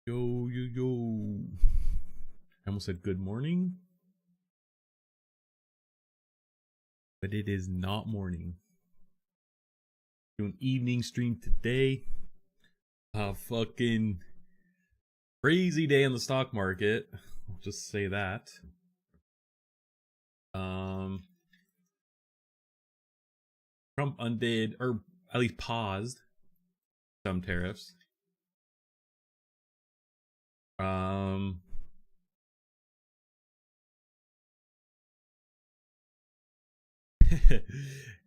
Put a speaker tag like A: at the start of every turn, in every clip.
A: Yo, yo, yo. I almost said good morning, but it is not morning. Doing evening stream today. Fucking crazy day in the stock market. I'll just say that. Trump undid, or at least paused, some tariffs.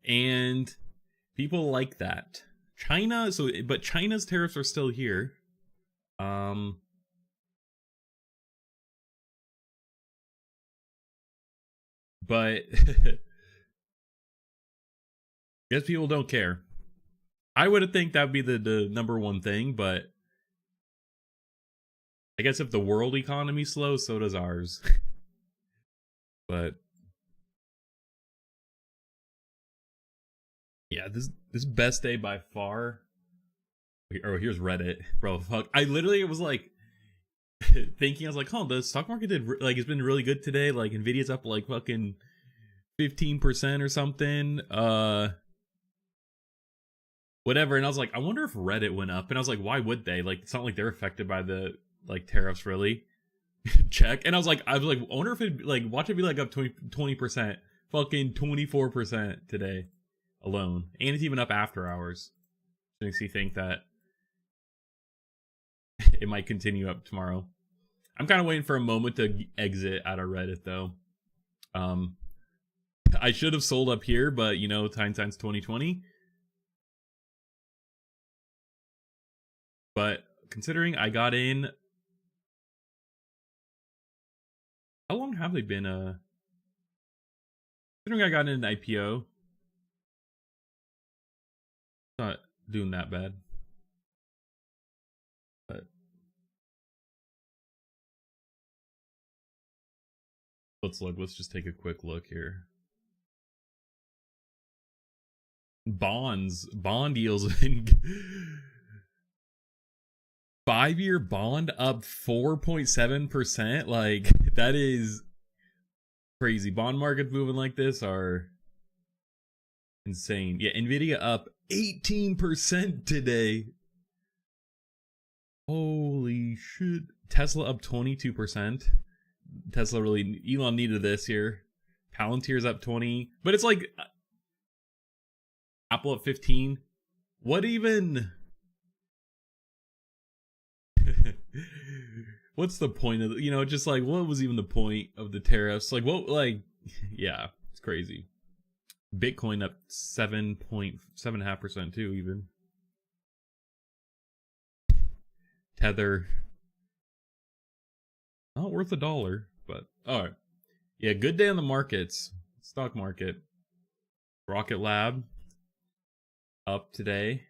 A: And people like that. China, but China's tariffs are still here. But I guess people don't care. I would think that'd be the number one thing, but I guess if the world economy slows, so does ours. But yeah, this best day by far. Oh, here's Reddit, bro. Fuck, I literally was like thinking, I was like, oh, the stock market did like it's been really good today. Like Nvidia's up like fucking 15% or something. Whatever. And I was like, I wonder if Reddit went up. And I was like, why would they? Like, it's not like they're affected by the like tariffs, really. Check. And I was like, I wonder if it like watch it be like up 20%, fucking 24% today alone, and it's even up after hours. So makes you think that it might continue up tomorrow. I'm kind of waiting for a moment to exit out of Reddit though. I should have sold up here, but you know, hindsight's 2020. But considering I got in, how long have they been? Considering I got in an IPO, it's not doing that bad. But let's look. Let's just take a quick look here. Bond yields in 5-year bond up 4.7%. Like, that is crazy. Bond markets moving like this are insane. Yeah, Nvidia up 18% today. Holy shit. Tesla up 22%. Tesla really, Elon needed this here. Palantir's up 20. But it's like Apple at 15. What even? What's the point of, you know, just like, what was even the point of the tariffs? Like, what, like, yeah, it's crazy. Bitcoin up 7.5% too, even. Tether, not worth $1, but all right. Yeah, good day on the markets. Stock market. Rocket Lab up today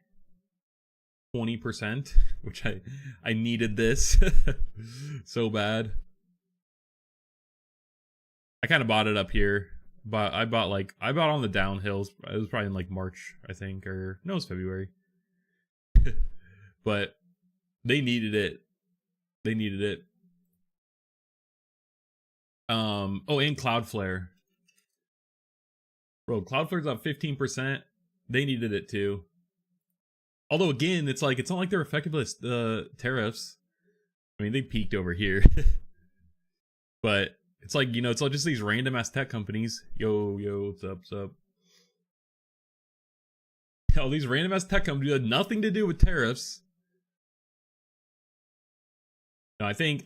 A: 20%, which I needed this so bad. I kind of bought it up here, but I bought on the downhills. It was probably in like March, I think, or no, it was February. But they needed it. They needed it. Oh, and Cloudflare. Bro, Cloudflare's up 15%. They needed it too. Although again, it's like, it's not like they're affected by the tariffs. I mean, they peaked over here. But it's like, you know, it's like just these random ass tech companies. Yo, what's up, what's up? All these random ass tech companies had nothing to do with tariffs. No, I think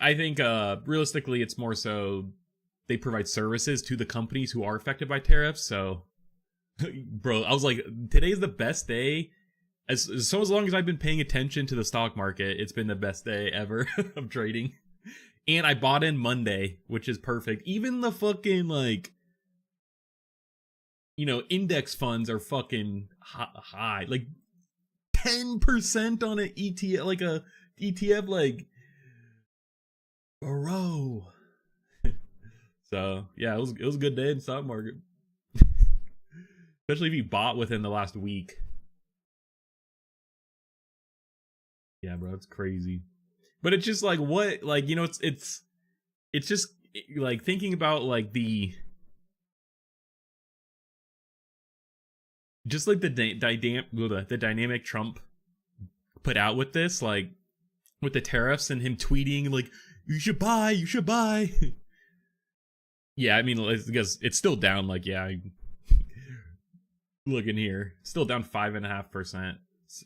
A: realistically it's more so they provide services to the companies who are affected by tariffs. So bro, I was like, today's the best day. As long as I've been paying attention to the stock market, it's been the best day ever of trading. And I bought in Monday, which is perfect. Even the fucking, like, you know, index funds are fucking high. Like 10% on an ETF, like a ETF, like, bro. So yeah, it was a good day in the stock market. Especially if you bought within the last week. Yeah, bro, it's crazy. But it's just like, what, like, you know, it's just like thinking about like just like the dynamic Trump put out with this, like with the tariffs and him tweeting like, you should buy. Yeah, I mean, because it's still down, like, yeah, look in here, still down 5.5%.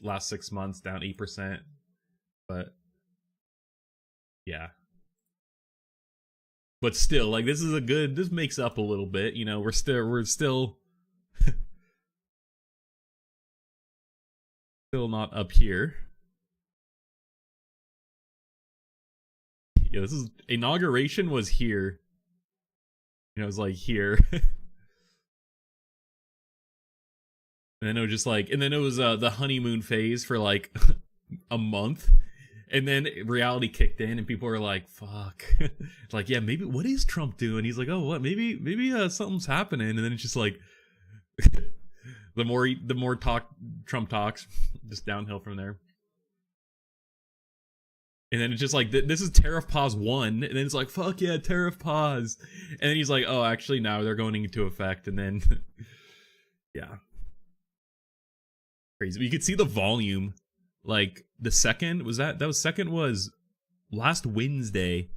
A: Last 6 months, down 8%. But yeah, but still, like, this makes up a little bit. You know, we're still not up here. Yeah, this is inauguration was here. You know, it was like here. And then it was just like, and then it was the honeymoon phase for like a month, and then reality kicked in, and people were like, "Fuck," like, yeah, maybe what is Trump doing? He's like, "Oh, what? Maybe something's happening," and then it's just like, the more Trump talks, just downhill from there. And then it's just like, this is tariff pause 1, and then it's like, fuck yeah, tariff pause, and then he's like, oh, actually, now they're going into effect, and then yeah. Crazy. But you could see the volume. Like the second was last Wednesday.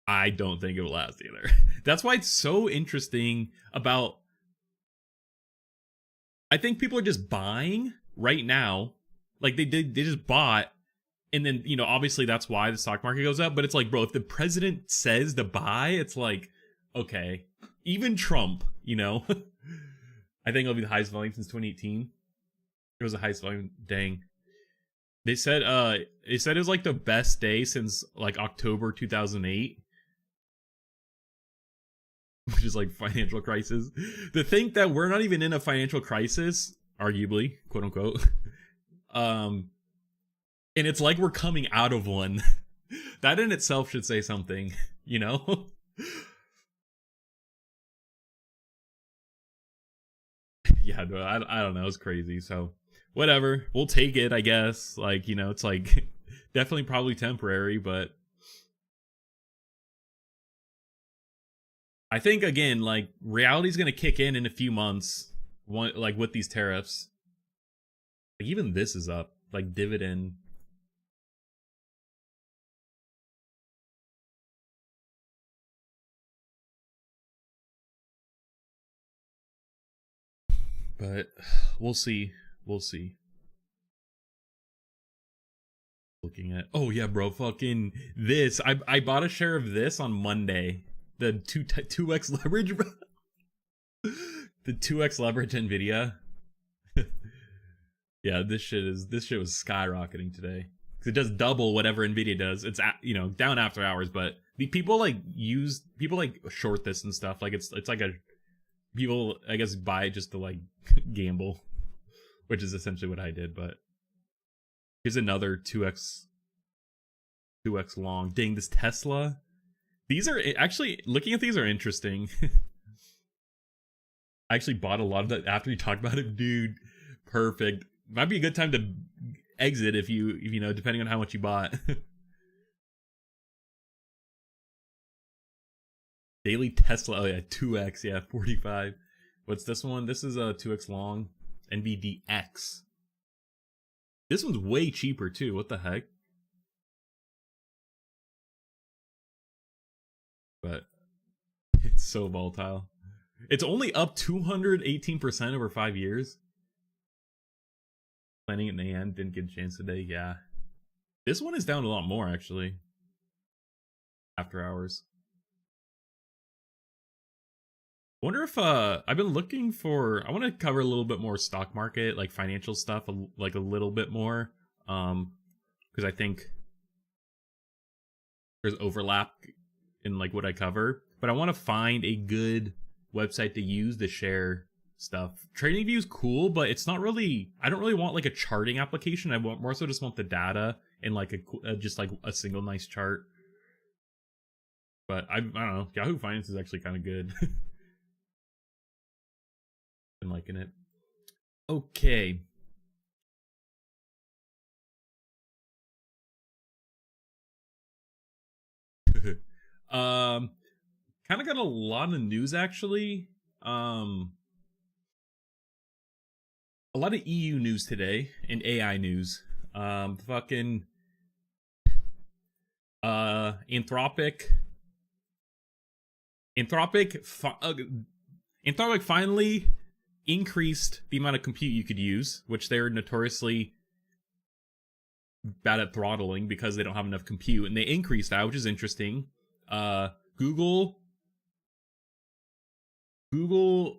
A: I don't think it will last either. That's why it's so interesting about. I think people are just buying right now. Like they just bought, and then, you know, obviously that's why the stock market goes up. But it's like, bro, if the president says to buy, it's like, okay, even Trump, you know. I think it'll be the highest volume since 2018. It was the highest volume. Dang. They said it was like the best day since like October 2008. Which is like financial crisis. To think that we're not even in a financial crisis, arguably, quote unquote. And it's like we're coming out of one. That in itself should say something, you know? Yeah, I don't know. It's crazy. So whatever, we'll take it, I guess. Like, you know, it's like definitely probably temporary, but I think again, like, reality's gonna kick in a few months. Like with these tariffs. Like, even this is up. Like dividend. But we'll see. We'll see. Looking at, oh yeah, bro, fucking this. I bought a share of this on Monday. The 2x leverage, bro. The 2x leverage Nvidia. Yeah, this shit was skyrocketing today. It does double whatever Nvidia does. It's you know, down after hours, but the people like short this and stuff. Like it's like a people, I guess, buy just to like gamble, which is essentially what I did. But here's another 2x long. Dang, this Tesla. These are actually, looking at these are interesting. I actually bought a lot of that after you talked about it, dude. Perfect. Might be a good time to exit if you know, depending on how much you bought. Daily Tesla. Oh yeah, 2x. Yeah, 45. What's this one? This is a 2x long. NVDX. This one's way cheaper too. What the heck? But it's so volatile. It's only up 218% over 5 years. Planning in the end, didn't get a chance today. Yeah. This one is down a lot more, actually. After hours. Wonder if I've been looking for, I want to cover a little bit more stock market, like financial stuff, like a little bit more, because I think there's overlap in like what I cover, but I want to find a good website to use to share stuff. TradingView is cool, but it's not really, I don't really want like a charting application. I want more so just want the data and like just like a single nice chart. But I don't know, Yahoo Finance is actually kind of good. Been liking it. Okay. Kind of got a lot of news actually. A lot of EU news today and AI news. Fucking Anthropic. Anthropic finally increased the amount of compute you could use, which they're notoriously bad at throttling because they don't have enough compute, and they increased that, which is interesting. Google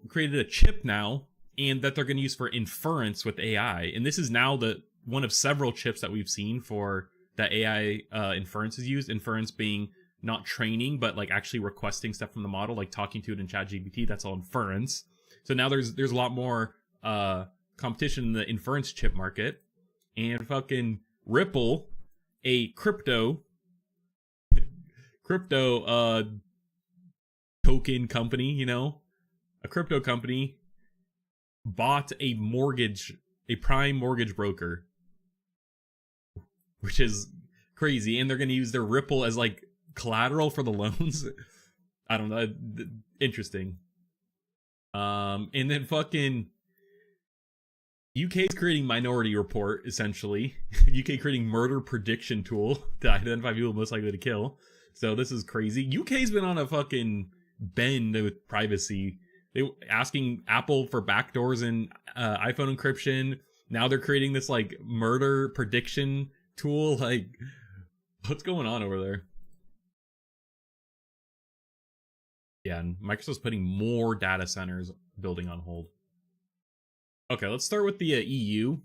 A: created a chip now, and that they're going to use for inference with AI, and this is now the one of several chips that we've seen for that AI inference is used. Inference being not training, but like actually requesting stuff from the model, like talking to it in ChatGPT. That's all inference. So now there's a lot more competition in the inference chip market, and fucking Ripple, a crypto token company, you know, a crypto company, bought a prime mortgage broker, which is crazy, and they're going to use their Ripple as like collateral for the loans. I don't know, interesting. And then fucking UK's creating Minority Report, essentially. UK creating murder prediction tool to identify people most likely to kill. So this is crazy. UK's been on a fucking bend with privacy. They asking Apple for backdoors in iPhone encryption. Now they're creating this like murder prediction tool. Like, what's going on over there? Yeah, and Microsoft's putting more data centers building on hold. Okay, let's start with the EU.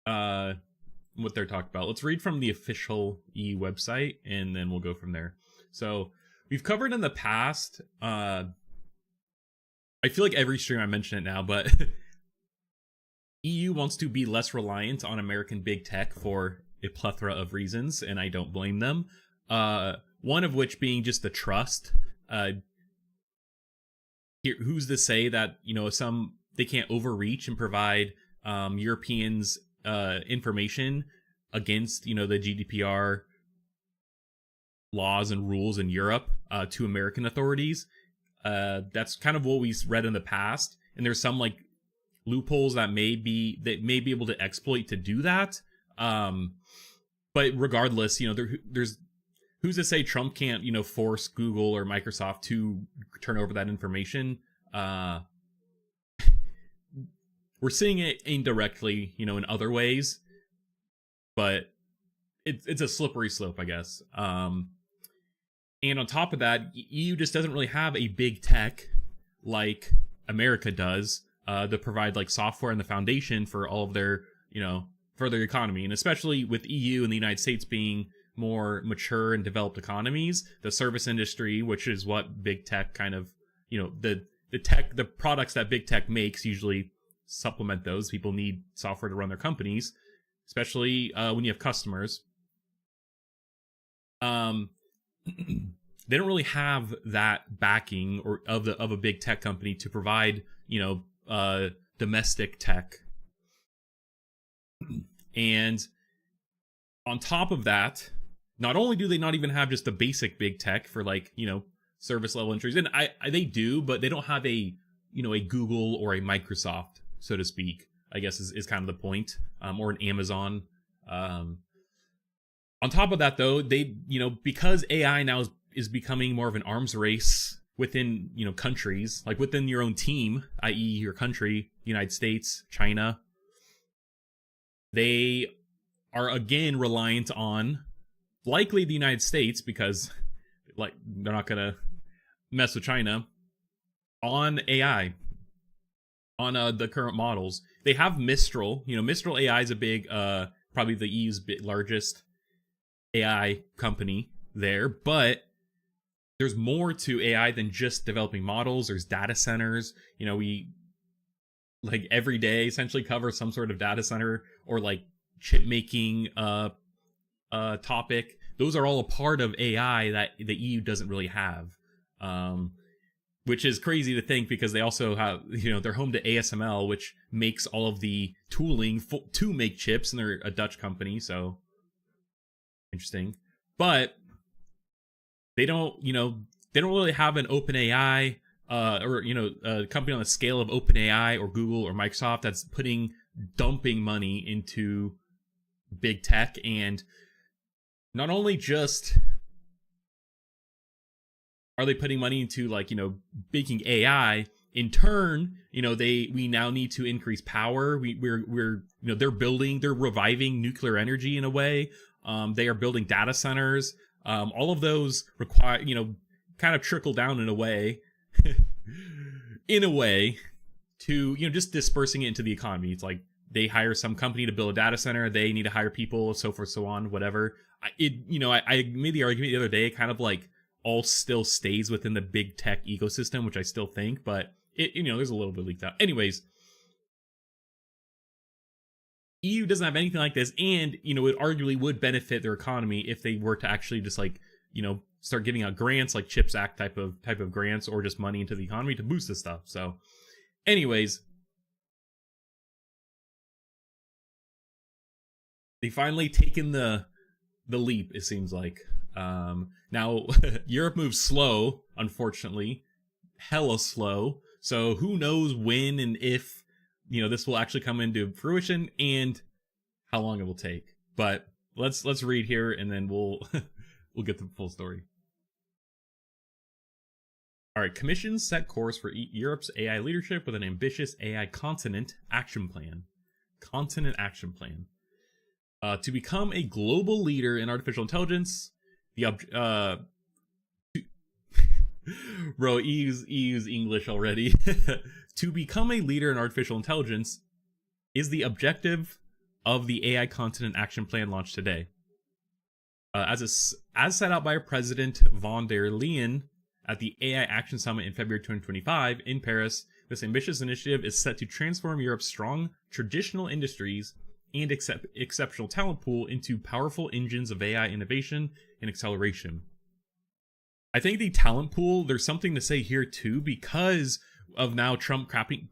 A: What they're talking about. Let's read from the official EU website, and then we'll go from there. So, we've covered in the past, I feel like every stream I mention it now, but EU wants to be less reliant on American big tech for a plethora of reasons, and I don't blame them. One of which being just the trust. Who's to say that, you know, they can't overreach and provide Europeans information against, you know, the GDPR laws and rules in Europe to American authorities. That's kind of what we read in the past, and there's some like loopholes that may be able to exploit to do that. But regardless, you know, there's who's to say Trump can't, you know, force Google or Microsoft to turn over that information? We're seeing it indirectly, you know, in other ways, but it's a slippery slope, I guess. And on top of that, EU just doesn't really have a big tech like America does to provide like software and the foundation for all of their, you know, for their economy. And especially with EU and the United States being more mature and developed economies, the service industry, which is what big tech kind of, you know, the products that big tech makes usually supplement those. People need software to run their companies, especially when you have customers. They don't really have that backing or of a big tech company to provide, you know, domestic tech. And on top of that, not only do they not even have just the basic big tech for like, you know, service level entries, and they do, but they don't have a, you know, a Google or a Microsoft, so to speak, I guess is kind of the point, or an Amazon. On top of that, though, they, you know, because AI now is becoming more of an arms race within, you know, countries, like within your own team, i.e. your country, United States, China, they are again reliant on likely the United States, because like they're not gonna mess with China, on AI, on the current models. They have Mistral. You know, Mistral AI is a big, probably the EU's largest AI company there, but there's more to AI than just developing models. There's data centers. You know, we like every day essentially cover some sort of data center or like chip making topic. Those are all a part of AI that the EU doesn't really have, which is crazy to think, because they also have, you know, they're home to ASML, which makes all of the tooling to make chips, and they're a Dutch company, so interesting. But they don't, they don't really have an open AI or a company on the scale of OpenAI or Google or Microsoft that's dumping money into big tech. And not only just are they putting money into, like, making AI, in turn, we now need to increase power. We're they're reviving nuclear energy in a way. They are building data centers. All of those require, kind of trickle down in a way, in a way, to, just dispersing it into the economy. It's like they hire some company to build a data center. They need to hire people, so forth, so on, whatever. I made the argument the other day, kind of like all still stays within the big tech ecosystem, which I still think, but there's a little bit leaked out. Anyways, EU doesn't have anything like this, and it arguably would benefit their economy if they were to actually just, like, start giving out grants, like CHIPS Act type of grants, or just money into the economy to boost this stuff. So, anyways, they finally taken the leap, it seems like. Now Europe moves slow, unfortunately, hella slow. So who knows when and if this will actually come into fruition, and how long it will take. But let's read here, and then we'll we'll get the full story. All right, commissions set course for Europe's AI leadership with an ambitious AI continent action plan. To become a global leader in artificial intelligence, bro, use English already. To become a leader in artificial intelligence is the objective of the AI Continent Action Plan launched today. As set out by President von der Leyen at the AI Action Summit in February 2025 in Paris, this ambitious initiative is set to transform Europe's strong traditional industries and exceptional talent pool into powerful engines of AI innovation and acceleration. I think the talent pool, there's something to say here too, because of now Trump cracking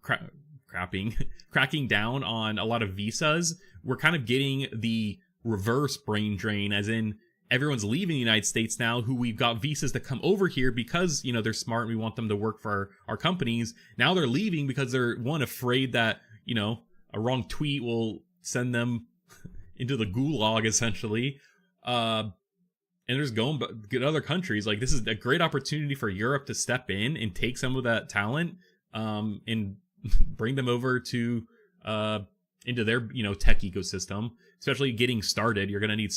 A: down on a lot of visas. We're kind of getting the reverse brain drain, as in everyone's leaving the United States now who we've got visas to come over here because, they're smart and we want them to work for our companies. Now they're leaving because they're, one, afraid that, a wrong tweet will send them into the gulag, essentially. And they're just going to get other countries. Like, this is a great opportunity for Europe to step in and take some of that talent and bring them over to into their tech ecosystem. Especially getting started, you're going to need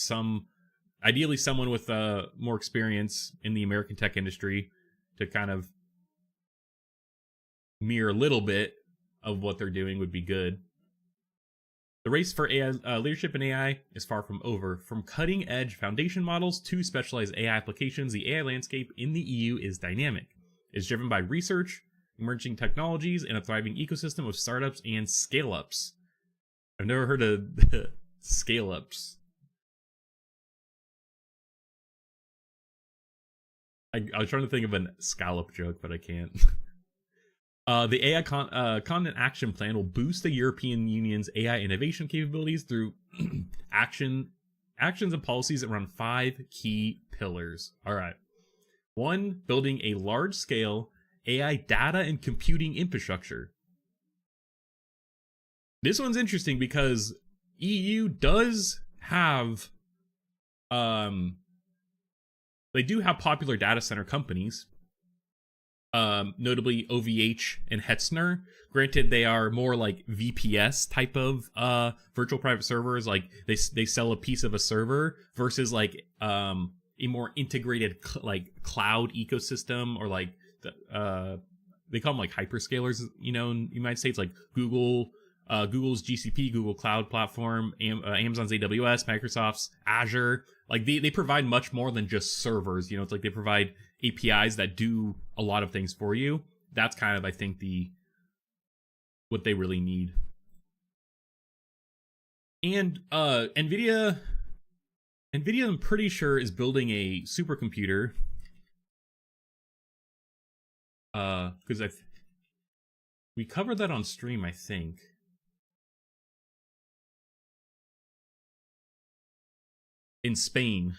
A: ideally someone with more experience in the American tech industry to kind of mirror a little bit of what they're doing would be good. The race for AI leadership in AI is far from over. From cutting-edge foundation models to specialized AI applications, the AI landscape in the EU is dynamic. It's driven by research, emerging technologies, and a thriving ecosystem of startups and scale-ups. I've never heard of scale-ups. I was trying to think of a scallop joke, but I can't. The AI Continent Action Plan will boost the European Union's AI innovation capabilities through actions and policies around 5 key pillars. All right. 1, building a large-scale AI data and computing infrastructure. This one's interesting because EU does have, they do have popular data center companies. Notably OVH and Hetzner. Granted, they are more like VPS type of virtual private servers. Like they sell a piece of a server versus like a more integrated cloud ecosystem, or like they call them like hyperscalers. In the United States, like Google's GCP, Google Cloud Platform, Amazon's AWS, Microsoft's Azure. Like they provide much more than just servers. It's like they provide APIs that do a lot of things for you. That's kind of, I think, what they really need. And NVIDIA, I'm pretty sure, is building a supercomputer. Because we covered that on stream, I think. In Spain.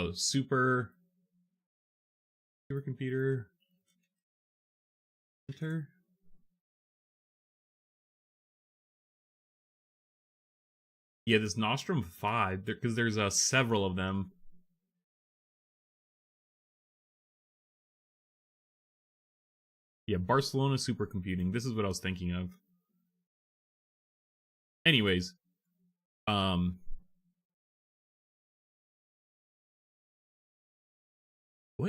A: Oh, supercomputer center. Yeah, this Nostrum 5, because there's several of them. Yeah, Barcelona supercomputing. This is what I was thinking of. Anyways, what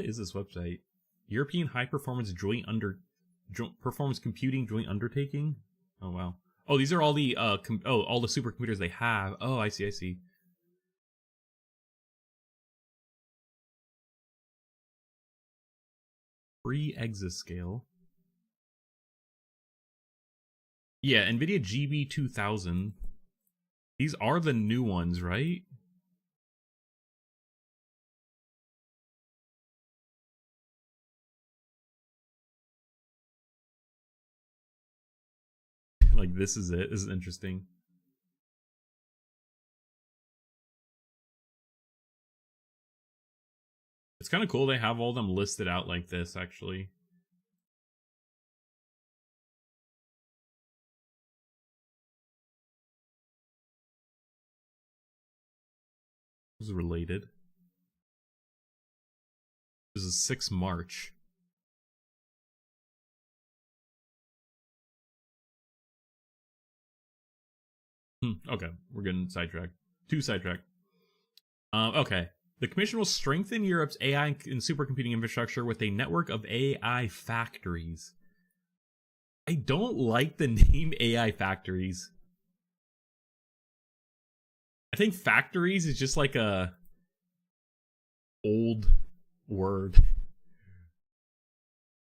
A: is this website? European High Performance Performance Computing Joint Undertaking. Oh wow. Oh, these are all the all the supercomputers they have. Oh, I see. I see. Free exascale. Yeah, NVIDIA GB2000. These are the new ones, right? Like, this is it. This is interesting. It's kind of cool they have all of them listed out like this, actually. This is related. This is 6 March. Okay, we're getting sidetracked. Too sidetracked. Okay. The Commission will strengthen Europe's AI and supercomputing infrastructure with a network of AI factories. I don't like the name AI factories. I think factories is just like a old word.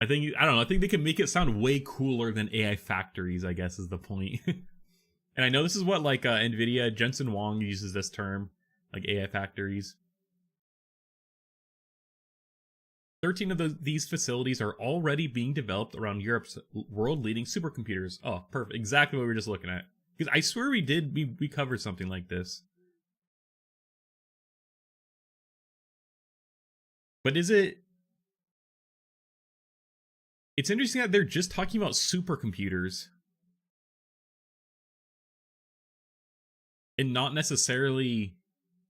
A: I don't know, I think they can make it sound way cooler than AI factories, I guess is the point. And I know this is what like NVIDIA, Jensen Huang uses this term, like AI factories. 13 of these facilities are already being developed around Europe's world-leading supercomputers. Oh, perfect. Exactly what we were just looking at. Because I swear we covered something like this. But is it... It's interesting that they're just talking about supercomputers. And not necessarily,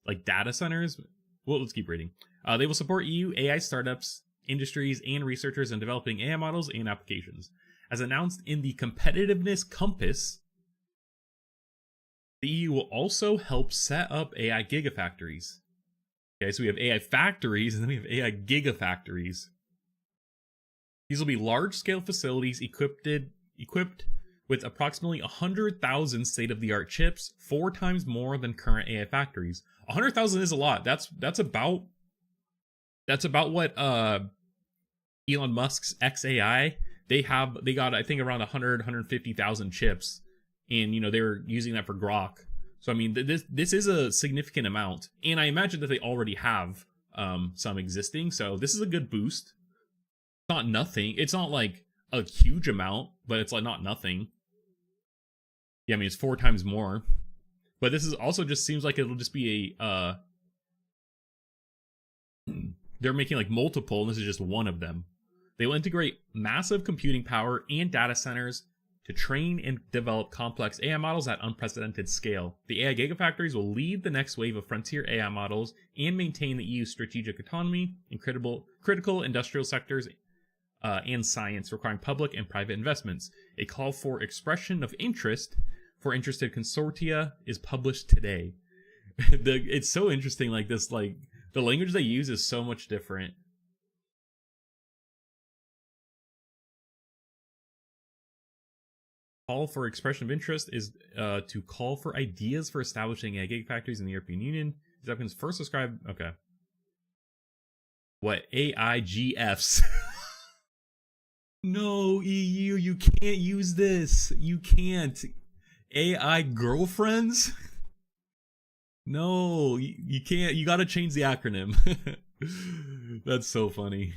A: like, data centers. Well, let's keep reading. They will support EU AI startups, industries, and researchers in developing AI models and applications. As announced in the Competitiveness Compass, the EU will also help set up AI gigafactories. Okay, so we have AI factories, and then we have AI gigafactories. These will be large-scale facilities equipped with approximately 100,000 state-of-the-art chips, 4 times more than current AI factories. 100,000 is a lot. That's about what Elon Musk's XAI, they got I think around 150,000 chips, and you know they were using that for Grok. So I mean this is a significant amount, and I imagine that they already have some existing. So this is a good boost. It's not nothing. It's not like a huge amount, but it's like not nothing. Yeah, I mean it's 4 times more. But this is also just seems like it'll just be a they're making like multiple, and this is just one of them. They will integrate massive computing power and data centers to train and develop complex AI models at unprecedented scale. The AI gigafactories will lead the next wave of frontier AI models and maintain the EU's strategic autonomy in critical industrial sectors and science, requiring public and private investments. A call for expression of interest for interested consortia is published today. It's so interesting, like this, like the language they use is so much different. Call for expression of interest is to call for ideas for establishing AI gigafactories in the European Union. These documents first describe... Okay. What? AIGFs. No, EU, you can't use this. You can't. AI girlfriends? No, you can't. You gotta change the acronym. That's so funny.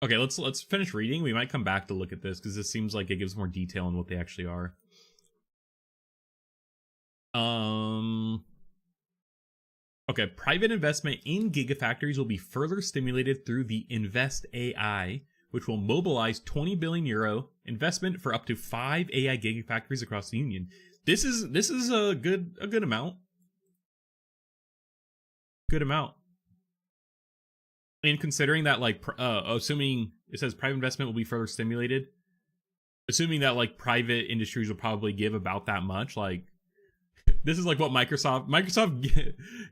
A: Okay, let's finish reading. We might come back to look at this because this seems like it gives more detail on what they actually are. Okay, private investment in gigafactories will be further stimulated through the Invest AI, which will mobilize 20 billion euro investment for up to 5 AI gigafactories across the union. This is a good amount. Good amount. And considering that, like, assuming it says private investment will be further stimulated, assuming that like private industries will probably give about that much, like, this is like what Microsoft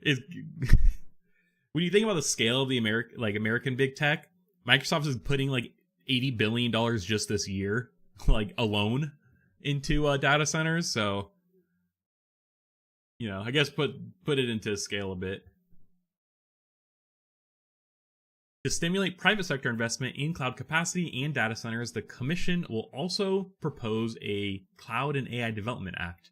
A: is. When you think about the scale of the American big tech, Microsoft is putting like $80 billion just this year, like, alone into data centers. So, you know, I guess put it into scale a bit. To stimulate private sector investment in cloud capacity and data centers, the Commission will also propose a Cloud and AI Development Act.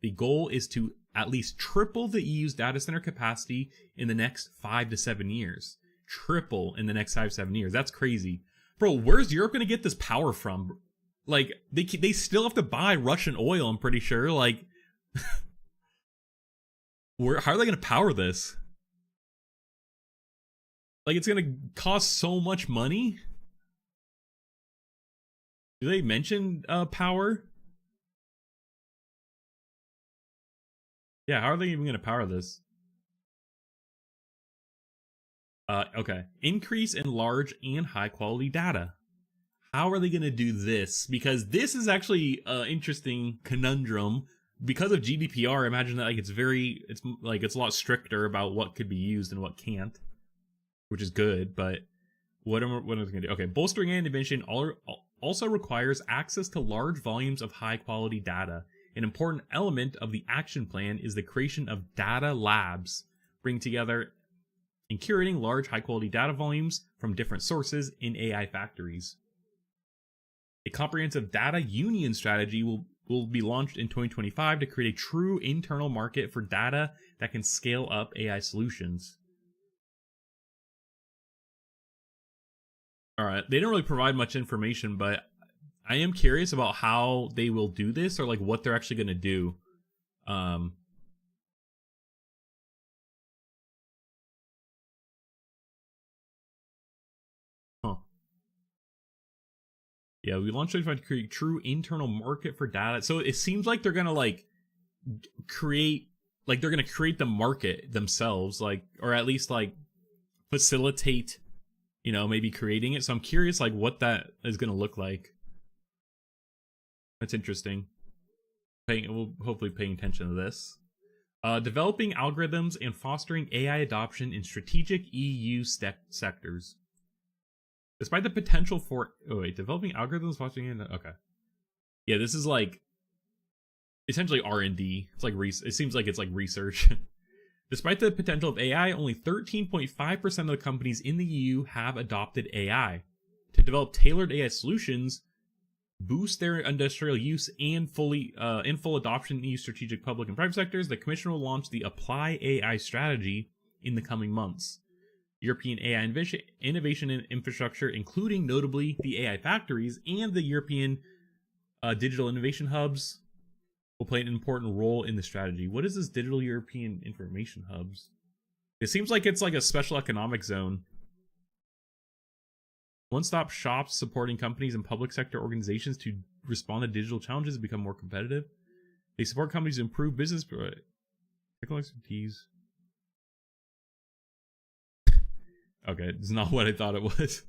A: The goal is to at least triple the EU's data center capacity in the next 5 to 7 years. Triple in the next 5 to 7 years. That's crazy. Bro, where's Europe going to get this power from? Like, they still have to buy Russian oil, I'm pretty sure. Like, how are they going to power this? Like, it's gonna cost so much money. Do they mention power? Yeah, how are they even gonna power this? Okay. Increase in large and high quality data. How are they gonna do this? Because this is actually an interesting conundrum. Because of GDPR, imagine that, like, it's a lot stricter about what could be used and what can't, which is good, but what are we going to do? Okay, bolstering and innovation also requires access to large volumes of high-quality data. An important element of the action plan is the creation of data labs, bringing together and curating large, high-quality data volumes from different sources in AI factories. A comprehensive data union strategy will be launched in 2025 to create a true internal market for data that can scale up AI solutions. All right, they don't really provide much information, but I am curious about how they will do this, or like what they're actually going to do. Yeah, we launched to create true internal market for data. So it seems like they're going to like create the market themselves, like, or at least like facilitate, you know, maybe creating it. So I'm curious, like, what that is going to look like. That's interesting. We'll hopefully paying attention to this. Developing algorithms and fostering AI adoption in strategic EU sectors. Despite the potential for developing algorithms, fostering okay. Yeah, this is like essentially R&D. It's like it seems like it's like research. Despite the potential of AI, only 13.5% of the companies in the EU have adopted AI. To develop tailored AI solutions, boost their industrial use, and in full adoption in EU strategic public and private sectors, the Commission will launch the Apply AI strategy in the coming months. European AI innovation and infrastructure, including notably the AI factories and the European digital innovation hubs, will play an important role in the strategy. What is this digital European information hubs? It seems like it's like a special economic zone. One-stop shops supporting companies and public sector organizations to respond to digital challenges and become more competitive. They support companies to improve business technical expertise. Okay, it's not what I thought it was.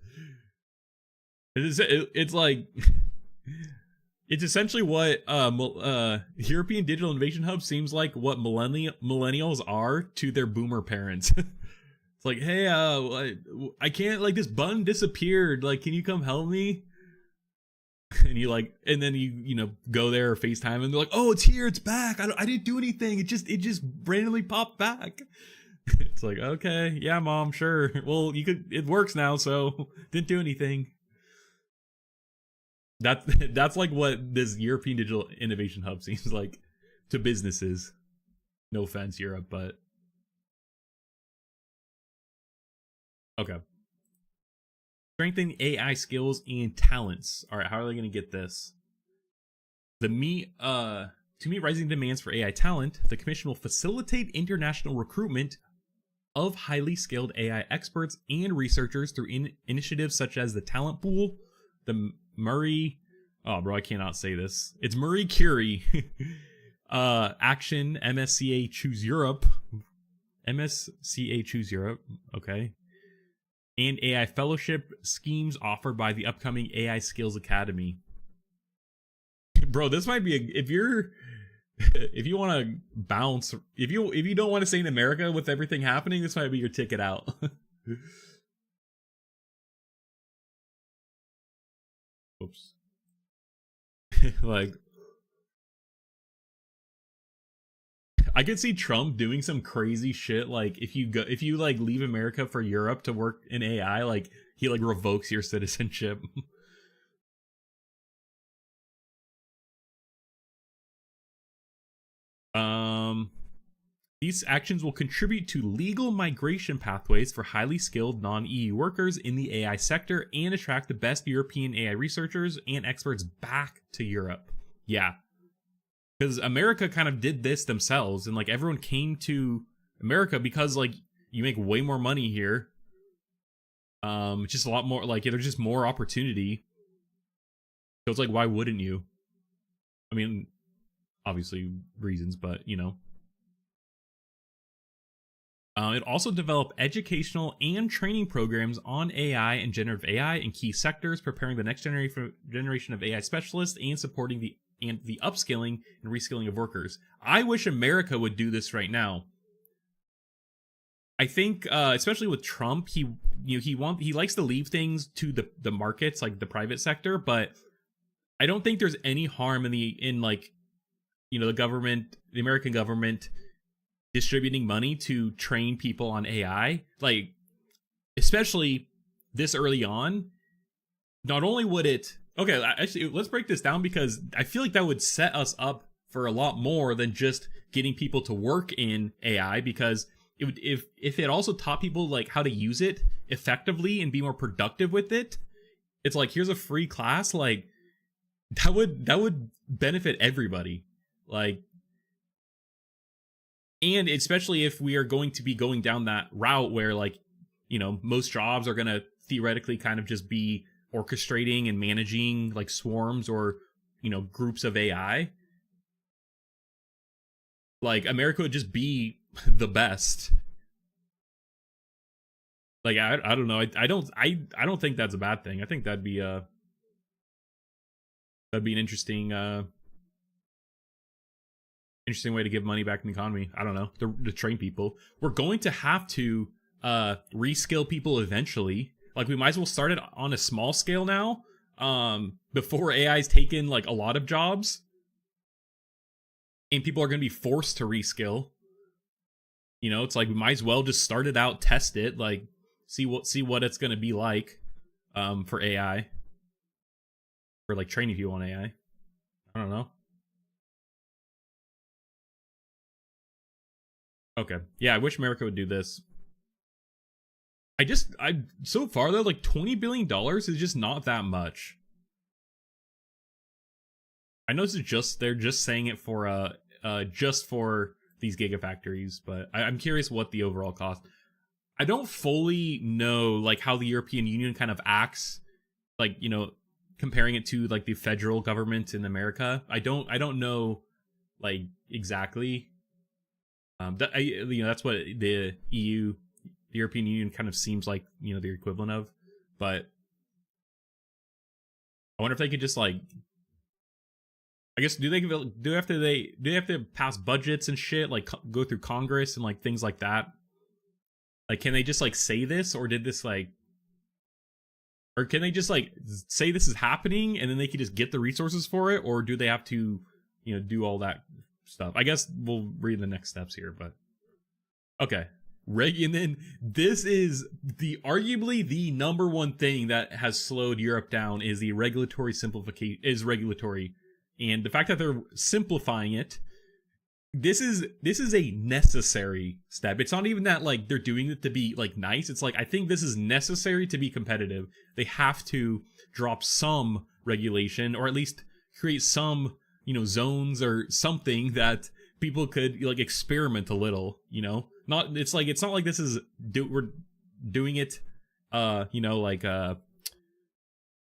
A: It's like it's essentially what European Digital Innovation Hub seems like what millennials are to their boomer parents. It's like, hey, I can't, like, this button disappeared. Like, can you come help me? And you like, and then you know, go there or FaceTime, and they're like, oh, it's here, it's back. I didn't do anything. It just randomly popped back. It's like, okay, yeah, mom, sure. Well, it works now, so didn't do anything. That's like what this European Digital Innovation Hub seems like to businesses. No offense, Europe, but okay. Strengthen AI skills and talents. All right, how are they going to get this? To meet rising demands for AI talent, the commission will facilitate international recruitment of highly skilled AI experts and researchers through initiatives such as the Talent Pool, the Murray... Oh, bro, I cannot say this. It's Marie Curie. Action, MSCA Choose Europe. MSCA Choose Europe. Okay. And AI fellowship schemes offered by the upcoming AI Skills Academy. Bro, this might be if you want to bounce, if you don't want to stay in America with everything happening, this might be your ticket out. Oops. Like, I could see Trump doing some crazy shit. Like, if you like leave America for Europe to work in AI, like he like revokes your citizenship. These actions will contribute to legal migration pathways for highly skilled non-EU workers in the AI sector and attract the best European AI researchers and experts back to Europe. Yeah. Because America kind of did this themselves, and like everyone came to America because like you make way more money here. It's just a lot more like there's just more opportunity. So it's like, why wouldn't you? I mean, obviously reasons, but you know. It also developed educational and training programs on AI and generative AI in key sectors, preparing the next generation of AI specialists and supporting the upskilling and reskilling of workers. I wish America would do this right now. I think, especially with Trump, he likes to leave things to the markets, like the private sector, but I don't think there's any harm in like, you know, the American government distributing money to train people on AI, like especially this early on. Not only would it, okay, actually let's break this down, because I feel like that would set us up for a lot more than just getting people to work in AI, because it would, if it also taught people like how to use it effectively and be more productive with it, it's like, here's a free class, like that would benefit everybody. Like, and especially if we are going to be going down that route where, like, you know, most jobs are going to theoretically kind of just be orchestrating and managing like swarms or, you know, groups of AI. Like, America would just be the best. Like, I don't know. I don't think that's a bad thing. I think that'd be an interesting way to give money back in the economy. I don't know, to train people. We're going to have to reskill people eventually. Like, we might as well start it on a small scale now, before AI's taken like a lot of jobs, and people are going to be forced to reskill. You know, it's like we might as well just start it out, test it, like see what it's going to be like, for AI, for like training people on AI. I don't know. Okay. Yeah, I wish America would do this. So far though, like $20 billion is just not that much. I know they're just saying it for just for these gigafactories, but I'm curious what the overall cost. I don't fully know like how the European Union kind of acts, like, you know, comparing it to like the federal government in America. I don't know like exactly. That's what the European Union kind of seems like, you know, the equivalent of. But I wonder if they could just like, I guess, do they have to pass budgets and shit, like go through Congress and like things like that? Like, can they just like say this, or did this like, or can they just like say this is happening and then they can just get the resources for it, or do they have to, you know, do all that stuff? I guess we'll read the next steps here, but okay. And then this is arguably the number one thing that has slowed Europe down is the regulatory simplification, and the fact that they're simplifying it this is a necessary step. It's not even that like they're doing it to be like nice. It's like I think this is necessary to be competitive. They have to drop some regulation, or at least create some, zones or something that people could like experiment a little, Not it's not like this is we're doing it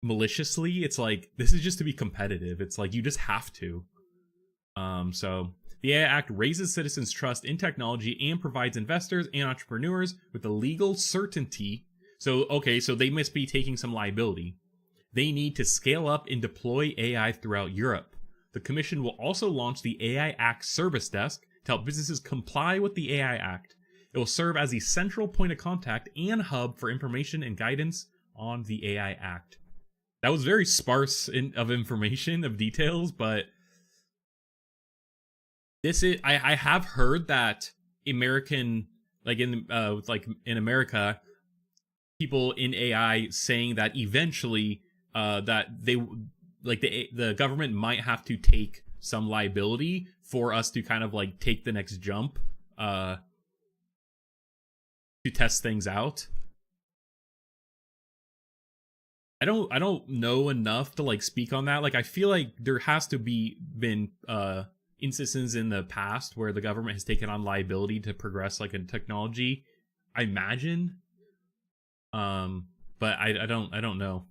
A: maliciously. It's like this is just to be competitive. It's like you just have to. So the AI Act raises citizens' trust in technology and provides investors and entrepreneurs with the legal certainty. So they must be taking some liability. They need to scale up and deploy AI throughout Europe. The Commission will also launch the AI Act Service Desk to help businesses comply with the AI Act. It will serve as a central point of contact and hub for information and guidance on the AI Act. That was very sparse of information, of details, but I have heard that in America, people in AI saying that eventually that the government might have to take some liability for us to kind of like take the next jump to test things out. I don't know enough to like speak on that. Like I feel like there has to been instances in the past where the government has taken on liability to progress like in technology, I imagine. But I don't know.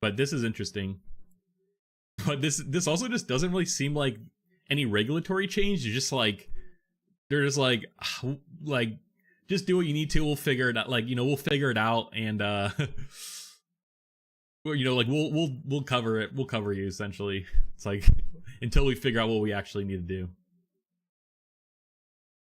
A: But this is interesting. But this also just doesn't really seem like any regulatory change. It's just like they're just like just do what you need to. We'll figure it out. We'll figure it out, and we'll cover it. We'll cover you essentially. It's like until we figure out what we actually need to do.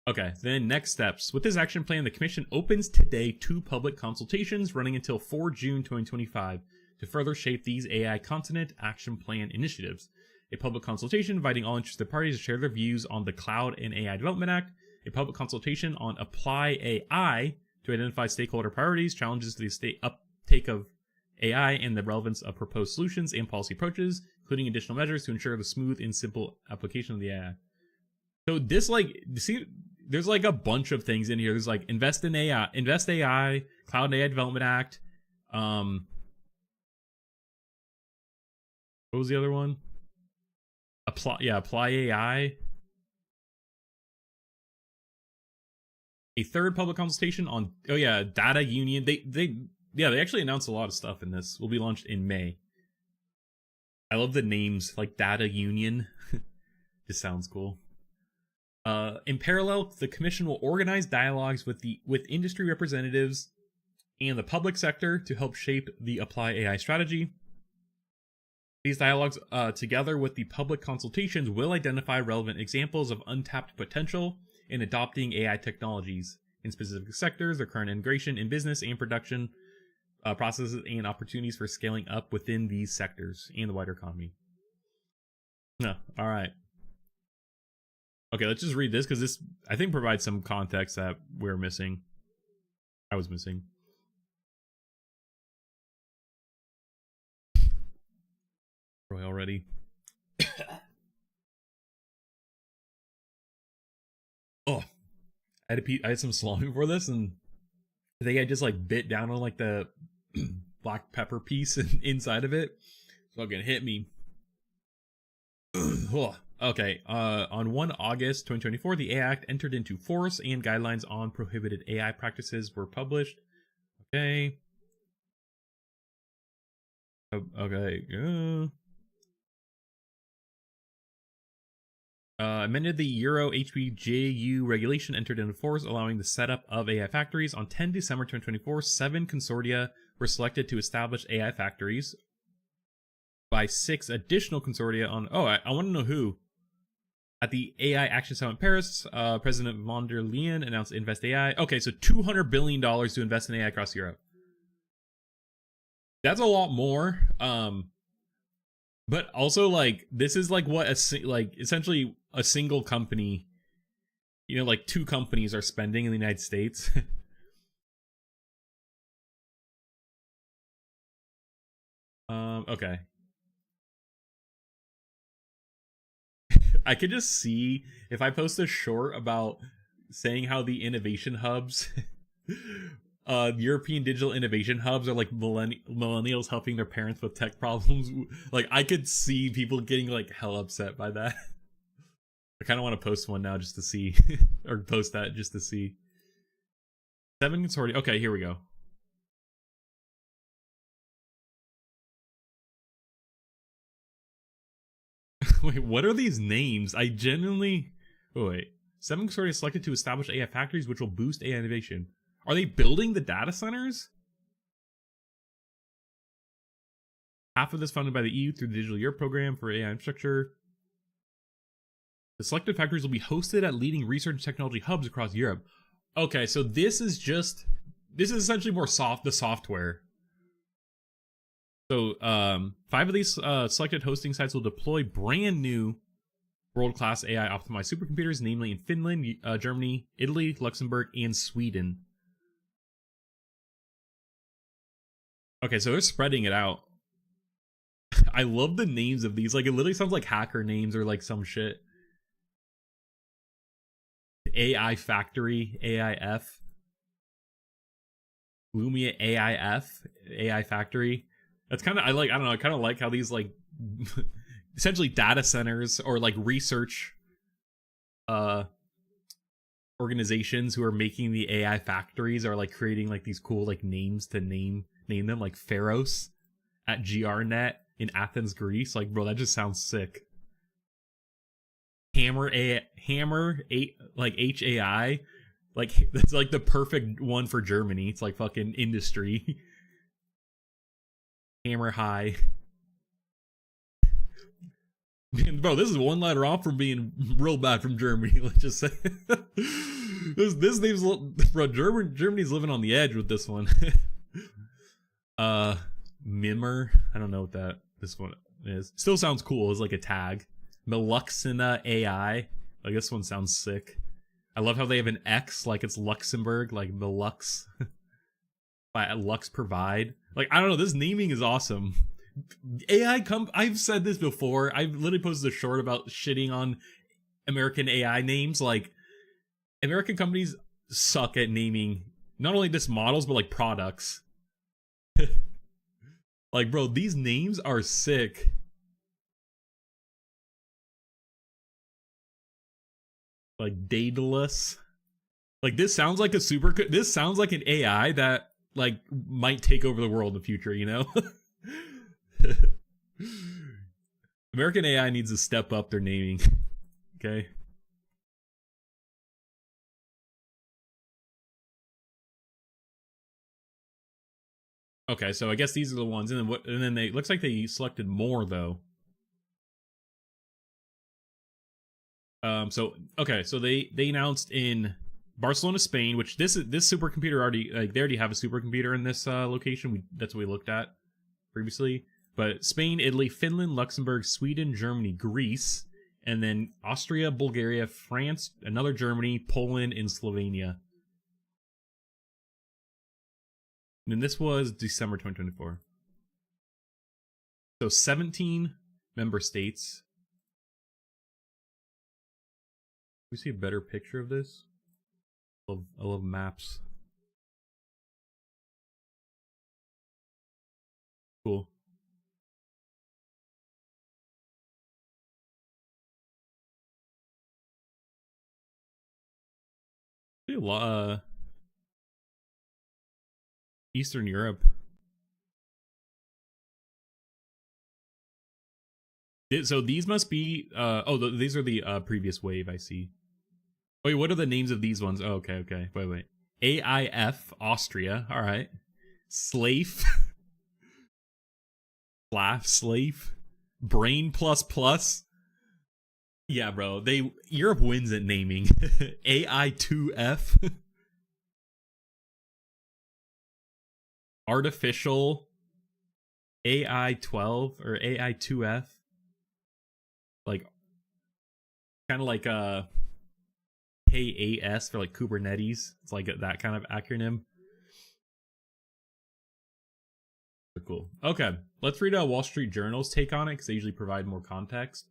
A: Okay, then next steps. With this action plan, the Commission opens today 2 public consultations running until 4 June 2025 to further shape these AI continent action plan initiatives. A public consultation inviting all interested parties to share their views on the Cloud and AI Development Act. A public consultation on Apply AI to identify stakeholder priorities, challenges to the uptake of AI, and the relevance of proposed solutions and policy approaches, including additional measures to ensure the smooth and simple application of the AI. So this there's like a bunch of things in here. There's like invest AI, Cloud and AI Development Act. What was the other one? Apply AI. A third public consultation on data union. They actually announced a lot of stuff in this. Will be launched in May. I love the names like data union. Just sounds cool. In parallel, the Commission will organize dialogues with industry representatives and the public sector to help shape the Apply AI strategy. These dialogues, together with the public consultations, will identify relevant examples of untapped potential in adopting AI technologies in specific sectors, their current integration in business and production processes, and opportunities for scaling up within these sectors and the wider economy. No, all right. Okay, let's just read this because this, I think, provides some context that we're missing. I was missing. Roy already. Oh, I had some salami before this, and I think I just like bit down on like the black pepper piece inside of it. Fucking hit me. Okay, on 1 August 2024, the AI Act entered into force and guidelines on prohibited AI practices were published. Okay. Okay. Amended the Euro HBJU regulation entered into force, allowing the setup of AI factories. On 10 December 2024, 7 consortia were selected to establish AI factories by 6 additional consortia on... Oh, I want to know who. At the AI Action Summit in Paris, President von der Leyen announced Invest AI. Okay, so $200 billion to invest in AI across Europe. That's a lot more. But also, like, this is like what essentially a single company, like 2 companies are spending in the United States. Okay. I could just see if I post a short about saying how the innovation hubs, European digital innovation hubs are like millennials helping their parents with tech problems. Like I could see people getting like hell upset by that. I kind of want to post one now just to see, or post that just to see. 7 consortium. Okay, here we go. Wait, what are these names? I genuinely... Oh, wait. 7 consortia selected to establish AI factories which will boost AI innovation. Are they building the data centers? Half of this funded by the EU through the Digital Europe program for AI infrastructure. The selected factories will be hosted at leading research and technology hubs across Europe. Okay, so this is essentially more the software. So 5 of these selected hosting sites will deploy brand new world-class AI optimized supercomputers, namely in Finland, Germany, Italy, Luxembourg, and Sweden. Okay, so they're spreading it out. I love the names of these. Like, it literally sounds like hacker names or like some shit. AI Factory, AIF. Lumia AIF, AI Factory. That's kind of, I don't know, I kind of like how these, like, essentially data centers or, like, research organizations who are making the AI factories are, like, creating, like, these cool, like, names to name them, like Pharos at GRNet in Athens, Greece. Like, bro, that just sounds sick. Hammer, like, HAI. Like, that's, like, the perfect one for Germany. It's, like, fucking industry. Hammer High. Man, bro, this is one letter off from being real bad from Germany. Let's just say this name's, bro. Germany's living on the edge with this one. Mimmer. I don't know what this one is. Still sounds cool. It's like a tag. Meluxina AI. Like, this one sounds sick. I love how they have an X, like it's Luxembourg, like Melux. By Lux Provide. Like, I don't know, this naming is awesome. I've said this before. I've literally posted a short about shitting on American AI names. Like, American companies suck at naming not only just models, but like products. Like, bro, these names are sick. Like, Daedalus. Like, this sounds like this sounds like an AI that, like, might take over the world in the future, you know? American AI needs to step up their naming. Okay? Okay, so I guess these are the ones, and then they looks like they selected more though. So they announced in Barcelona, Spain, which this supercomputer already, like, they already have a supercomputer in this location. That's what we looked at previously. But Spain, Italy, Finland, Luxembourg, Sweden, Germany, Greece, and then Austria, Bulgaria, France, another Germany, Poland, and Slovenia. And then this was December 2024. So 17 member states. Can we see a better picture of this? I love maps. Cool. A lot, Eastern Europe. So these must be these are the previous wave, I see. Wait, what are the names of these ones? Oh, okay. Wait. AIF Austria. All right. Slave. Slave. Brain plus plus. Yeah, bro. Europe wins at naming. AI2F. Artificial. AI12 or AI2F. Like, kind of like K8S for like Kubernetes. It's like that kind of acronym. Cool. Okay, let's read Wall Street Journal's take on it because they usually provide more context.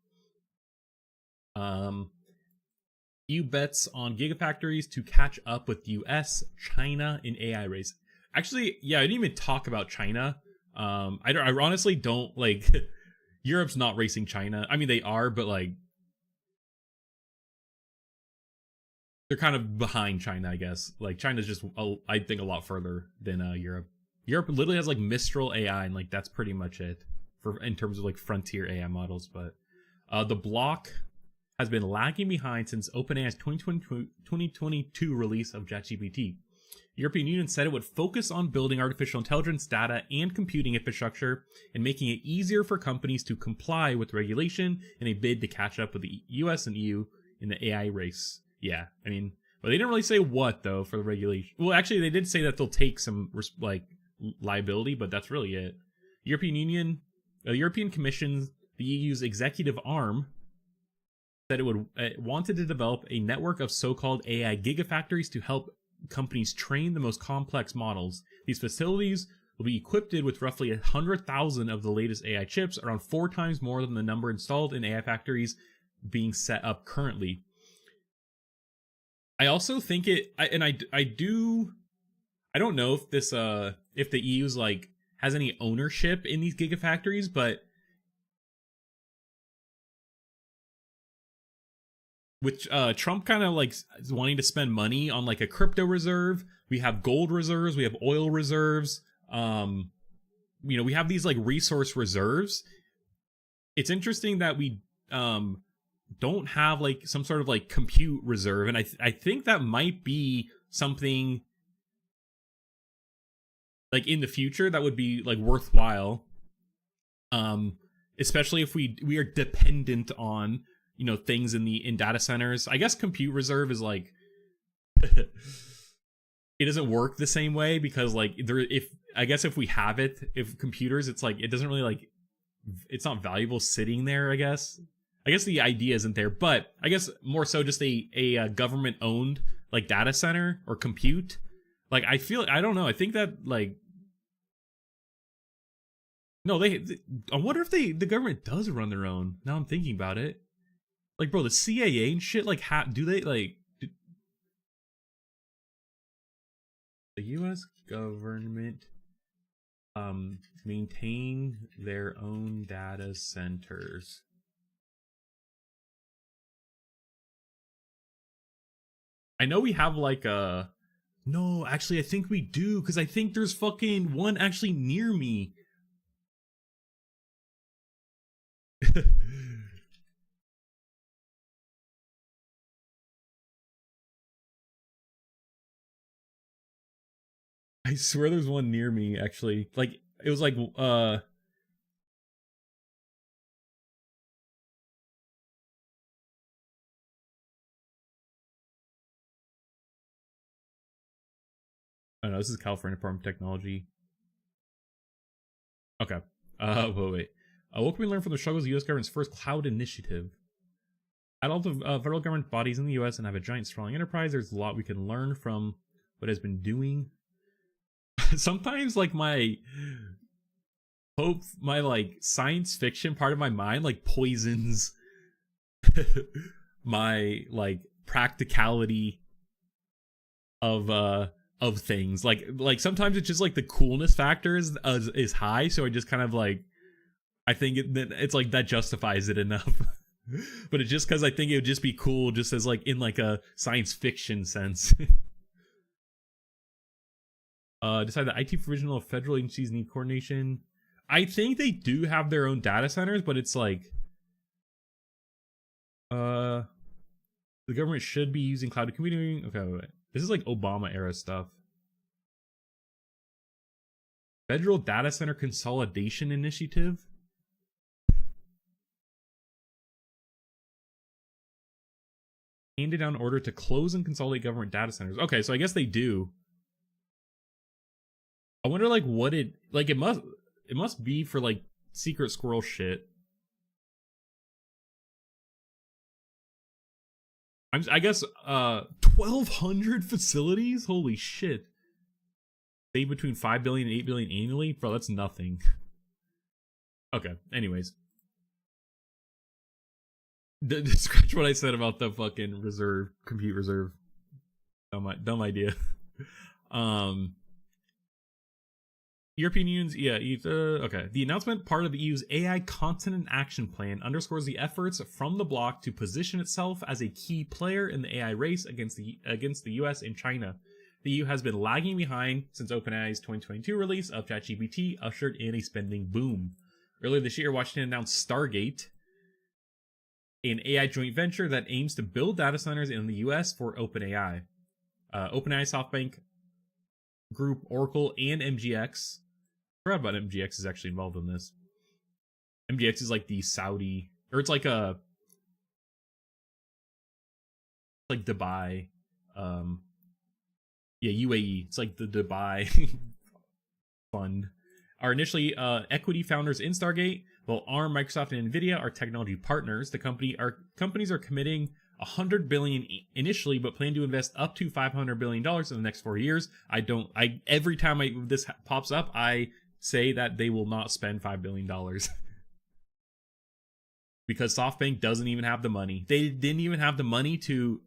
A: EU bets on gigafactories to catch up with US, China in AI race. Actually, yeah, I didn't even talk about China. I honestly don't like Europe's not racing China. I mean, they are, but like they're kind of behind China, I guess. Like China's just, I think, a lot further than Europe. Europe literally has like Mistral AI, and like that's pretty much it for in terms of like frontier AI models. But the block has been lagging behind since OpenAI's 2022 release of ChatGPT. European Union said it would focus on building artificial intelligence data and computing infrastructure and making it easier for companies to comply with regulation in a bid to catch up with the US and EU in the AI race. Yeah, I mean, but they didn't really say what though for the regulation. Well, actually, they did say that they'll take some like liability, but that's really it. European Union, the European Commission, the EU's executive arm, said it wanted to develop a network of so-called AI gigafactories to help companies train the most complex models. These facilities will be equipped with roughly 100,000 of the latest AI chips, around 4 times more than the number installed in AI factories being set up currently. I also think I don't know if this if the EU's like has any ownership in these gigafactories, but with Trump kind of like wanting to spend money on like a crypto reserve, we have gold reserves, we have oil reserves, we have these like resource reserves. It's interesting that we don't have like some sort of like compute reserve, and I think that might be something like in the future that would be like worthwhile, especially if we are dependent on things in data centers. I guess compute reserve is like it doesn't work the same way because like if we have if computers, it's like it doesn't really like it's not valuable sitting there. I guess the idea isn't there, but I guess more so just a government owned like data center or compute. Like I don't know. I think that like no, I wonder if the government does run their own. Now I'm thinking about it. Like, bro, the CIA and shit, like, do they, like... The U.S. government, maintain their own data centers. I know we have, like, No, actually, I think we do, because I think there's fucking one actually near me. I swear there's one near me, actually. Like, it was like, I don't know, this is California Department of Technology. Okay. Wait. What can we learn from the struggles of the U.S. government's first cloud initiative? At all the federal government bodies in the U.S. and have a giant sprawling enterprise, there's a lot we can learn from what has been doing. Sometimes, like, my like science fiction part of my mind like poisons my like practicality of things. Like sometimes it's just like the coolness factor is high, so I just kind of like I think it's like that justifies it enough. But it's just because I think it would just be cool just as like in like a science fiction sense. Decide that IT provisional of federal agencies need coordination. I think they do have their own data centers, but it's like the government should be using cloud computing. Okay, wait. This is like Obama era stuff. Federal Data Center Consolidation Initiative. Handed down order to close and consolidate government data centers. Okay, so I guess they do. I wonder like what it must be for like secret squirrel shit. I guess 1,200 facilities? Holy shit. Save between 5 billion and 8 billion annually? Bro, that's nothing. Okay, anyways. Scratch what I said about the fucking reserve, compute reserve. Dumb idea. um, European Union's okay. The announcement, part of the EU's AI Continent Action Plan, underscores the efforts from the bloc to position itself as a key player in the AI race against the US and China. The EU has been lagging behind since OpenAI's 2022 release of ChatGPT ushered in a spending boom. Earlier this year, Washington announced Stargate, an AI joint venture that aims to build data centers in the US for OpenAI. OpenAI, SoftBank Group, Oracle, and MGX. I forgot about MGX is actually involved in this. MGX is like the Saudi, or it's like like Dubai. UAE. It's like the Dubai fund. Are initially equity founders in Stargate, while ARM, Microsoft, and Nvidia are technology partners. The companies are committing $100 billion initially, but plan to invest up to $500 billion in the next 4 years. Every time this pops up, I say that they will not spend $5 billion. Because SoftBank doesn't even have the money. They didn't even have the money to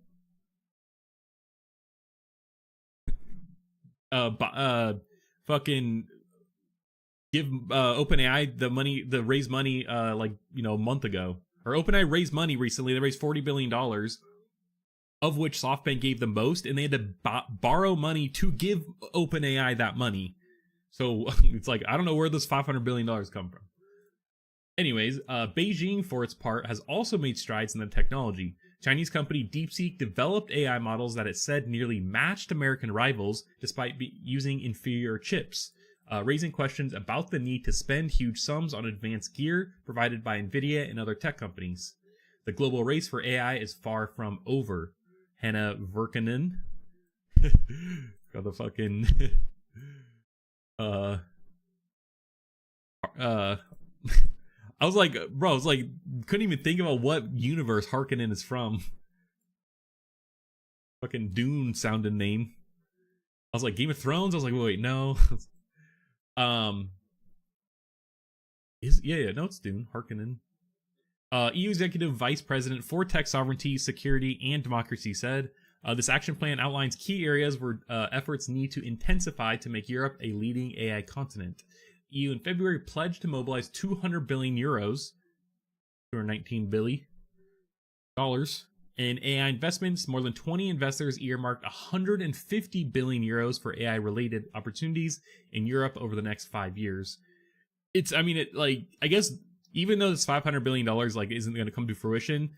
A: fucking give OpenAI the money, raise money a month ago. Or OpenAI raised money recently. They raised $40 billion, of which SoftBank gave the most, and they had to borrow money to give OpenAI that money. So it's like, I don't know where this $500 billion come from. Anyways, Beijing, for its part, has also made strides in the technology. Chinese company DeepSeek developed AI models that it said nearly matched American rivals, despite using inferior chips, raising questions about the need to spend huge sums on advanced gear provided by Nvidia and other tech companies. The global race for AI is far from over. Hannah Verkanen. Got the fucking I was like, bro, I was like, couldn't even think about what universe Harkonnen is from. Fucking Dune sounded name. I was like, Game of Thrones? I was like, wait, no. No, it's Dune, Harkonnen. EU Executive Vice President for Tech Sovereignty, Security, and Democracy said, this action plan outlines key areas where efforts need to intensify to make Europe a leading AI continent. EU in February pledged to mobilize 200 billion euros, 219 billion dollars, in AI investments. More than 20 investors earmarked 150 billion euros for AI-related opportunities in Europe over the next 5 years. I guess even though this $500 billion isn't going to come to fruition,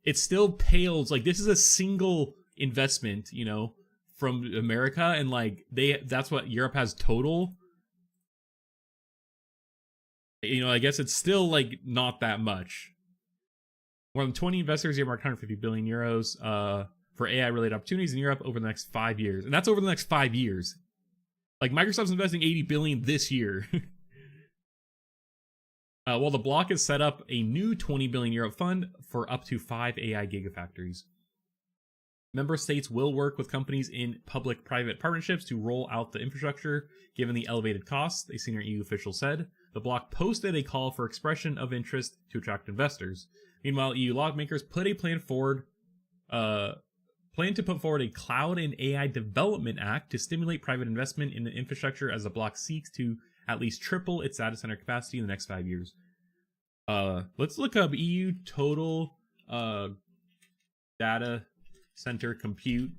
A: it still pales. This is a single investment, from America, and that's what Europe has total. I guess it's still not that much. More than 20 investors earmarked 150 billion euros for AI-related opportunities in Europe over the next 5 years, and that's over the next 5 years. Microsoft's investing 80 billion this year. While the bloc has set up a new 20 billion euro fund for up to 5 AI gigafactories. Member states will work with companies in public-private partnerships to roll out the infrastructure, given the elevated costs, a senior EU official said. The bloc posted a call for expression of interest to attract investors. Meanwhile, EU lawmakers put a plan to put forward a Cloud and AI Development Act to stimulate private investment in the infrastructure as the bloc seeks to at least triple its data center capacity in the next 5 years. Let's look up EU total data center compute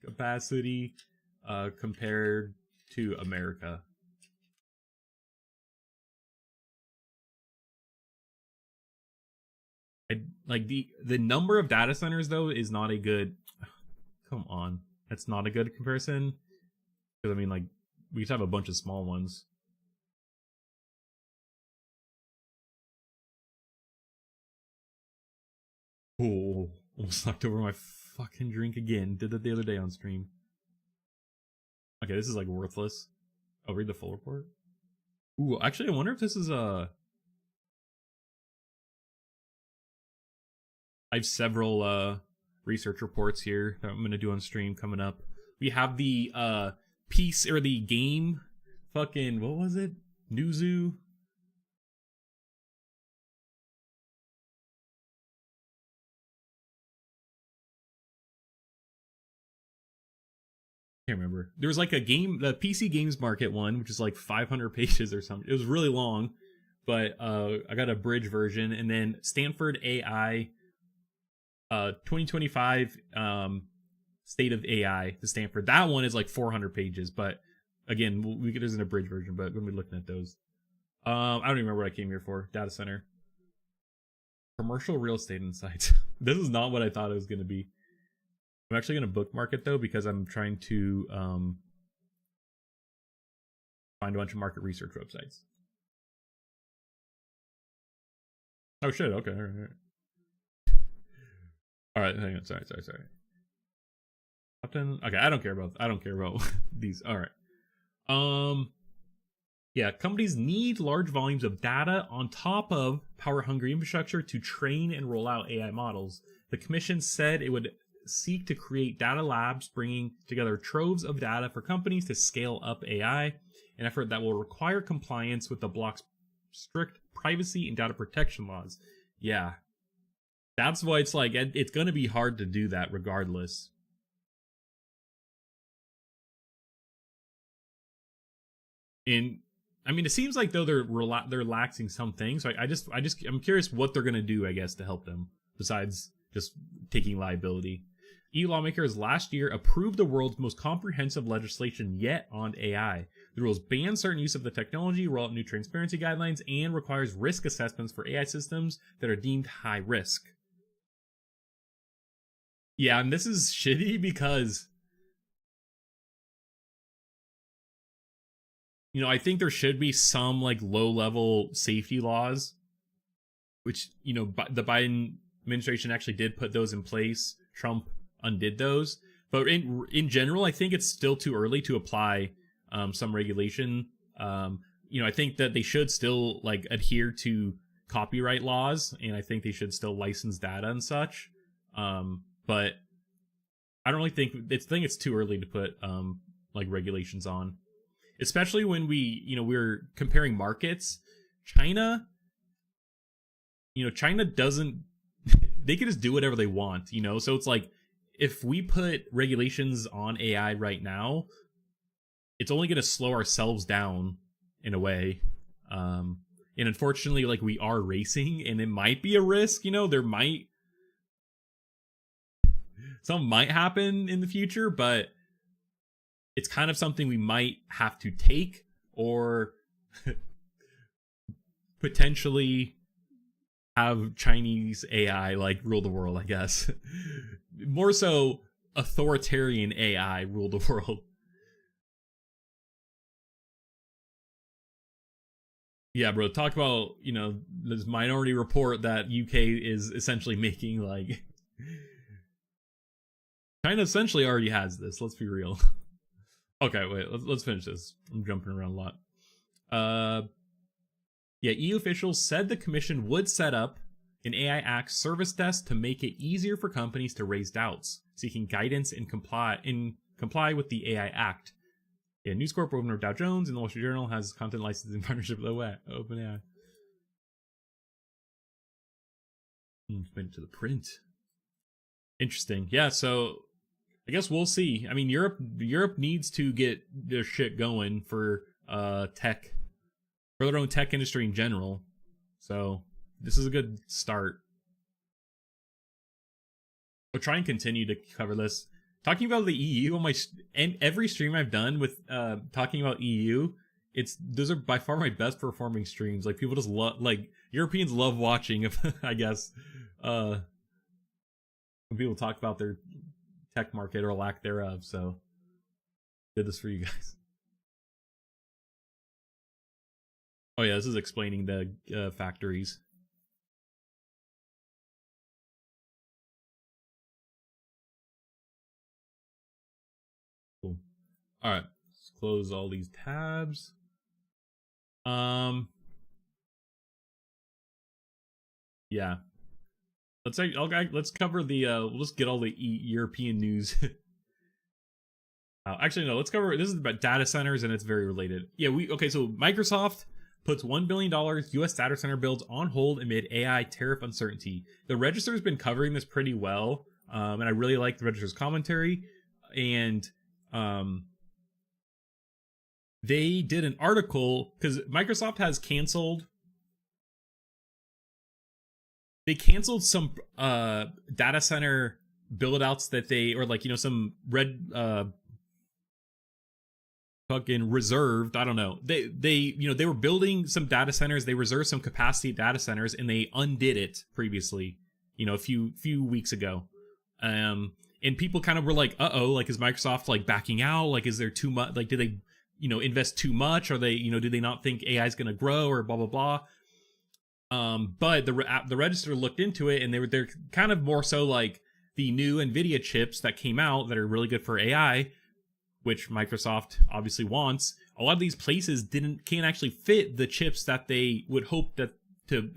A: capacity compared to America. The number of data centers though is not a good. Come on, that's not a good comparison. Because we just have a bunch of small ones. Oh, almost knocked over my fucking drink again. Did that the other day on stream. Okay, this is worthless. I'll read the full report. Ooh, actually, I wonder if this is I have several research reports here that I'm going to do on stream coming up. We have the piece or the game fucking, what was it? Newzoo? can't remember. There was like a game, the PC Games Market one, which is like 500 pages or something. It was really long, but I got a bridge version. And then Stanford AI 2025 State of AI to Stanford. That one is like 400 pages, but again, there's an abridged version, but we're looking at those. I don't even remember what I came here for. Data center. Commercial real estate insights. This is not what I thought it was going to be. I'm actually going to bookmark it though, because I'm trying to find a bunch of market research websites. Oh shit, okay. All right, hang on. Sorry. Okay, I don't care about these. All right. Yeah, companies need large volumes of data on top of power-hungry infrastructure to train and roll out AI models. The commission said it would seek to create data labs, bringing together troves of data for companies to scale up AI, an effort that will require compliance with the block's strict privacy and data protection laws. Yeah, that's why it's like, it's going to be hard to do that regardless. And I mean, it seems like though they're relaxing some things. So I'm curious what they're gonna do, I guess, to help them besides just taking liability. EU lawmakers last year approved the world's most comprehensive legislation yet on AI. The rules ban certain use of the technology, roll out new transparency guidelines, and requires risk assessments for AI systems that are deemed high risk. Yeah, and this is shitty because, you know, I think there should be some like low-level safety laws, which, you know, the Biden administration actually did put those in place. Trump undid those, but in general, I think it's still too early to apply some regulation. You know, I think that they should still like adhere to copyright laws, and I think they should still license data and such. But I don't really think it's too early to put like regulations on. Especially when we're comparing markets. China doesn't, they can just do whatever they want, you know? So it's like, if we put regulations on AI right now, it's only going to slow ourselves down in a way. And unfortunately, like, we are racing, and it might be a risk, you know? Something might happen in the future, but it's kind of something we might have to take, or potentially have Chinese AI like rule the world, I guess. More so authoritarian AI rule the world. Yeah, bro, talk about, you know, this Minority Report that UK is essentially making, like, China essentially already has this, let's be real. Okay, wait, let's finish this. I'm jumping around a lot. Yeah, EU officials said the commission would set up an AI Act service desk to make it easier for companies to raise doubts, seeking guidance and comply with the AI Act. Yeah, News Corp, owner of Dow Jones, and the Wall Street Journal has content licensed in partnership with OpenAI. Went to the print. Interesting. Yeah, so I guess we'll see. I mean, Europe needs to get their shit going for tech, for their own tech industry in general. So this is a good start. We'll try and continue to cover this. Talking about the EU on every stream I've done with talking about EU, those are by far my best performing streams. Like, people just love, like, Europeans love watching, I guess, when people talk about their tech market or lack thereof. So did this for you guys. Oh yeah, this is explaining the factories. Cool. All right, let's close all these tabs. Yeah. Let's cover the we'll just get all the European news. Actually, no, let's cover, this is about data centers, and it's very related. Yeah, so Microsoft puts $1 billion US data center builds on hold amid AI tariff uncertainty. The Register's been covering this pretty well, and I really like the Register's commentary. And um, they did an article because Microsoft has canceled. They canceled some data center build outs that they, or like, some red fucking reserved, I don't know, they were building some data centers, they reserved some capacity data centers, and they undid it previously, a few weeks ago. And people kind of were like, uh-oh, like, is Microsoft like backing out? Like, is there too much, like, did they invest too much? Are they, do they not think AI is going to grow, or blah blah blah? But the Register looked into it, and they're kind of more so like the new NVIDIA chips that came out that are really good for AI, which Microsoft obviously wants. A lot of these places can't actually fit the chips that they would hope that to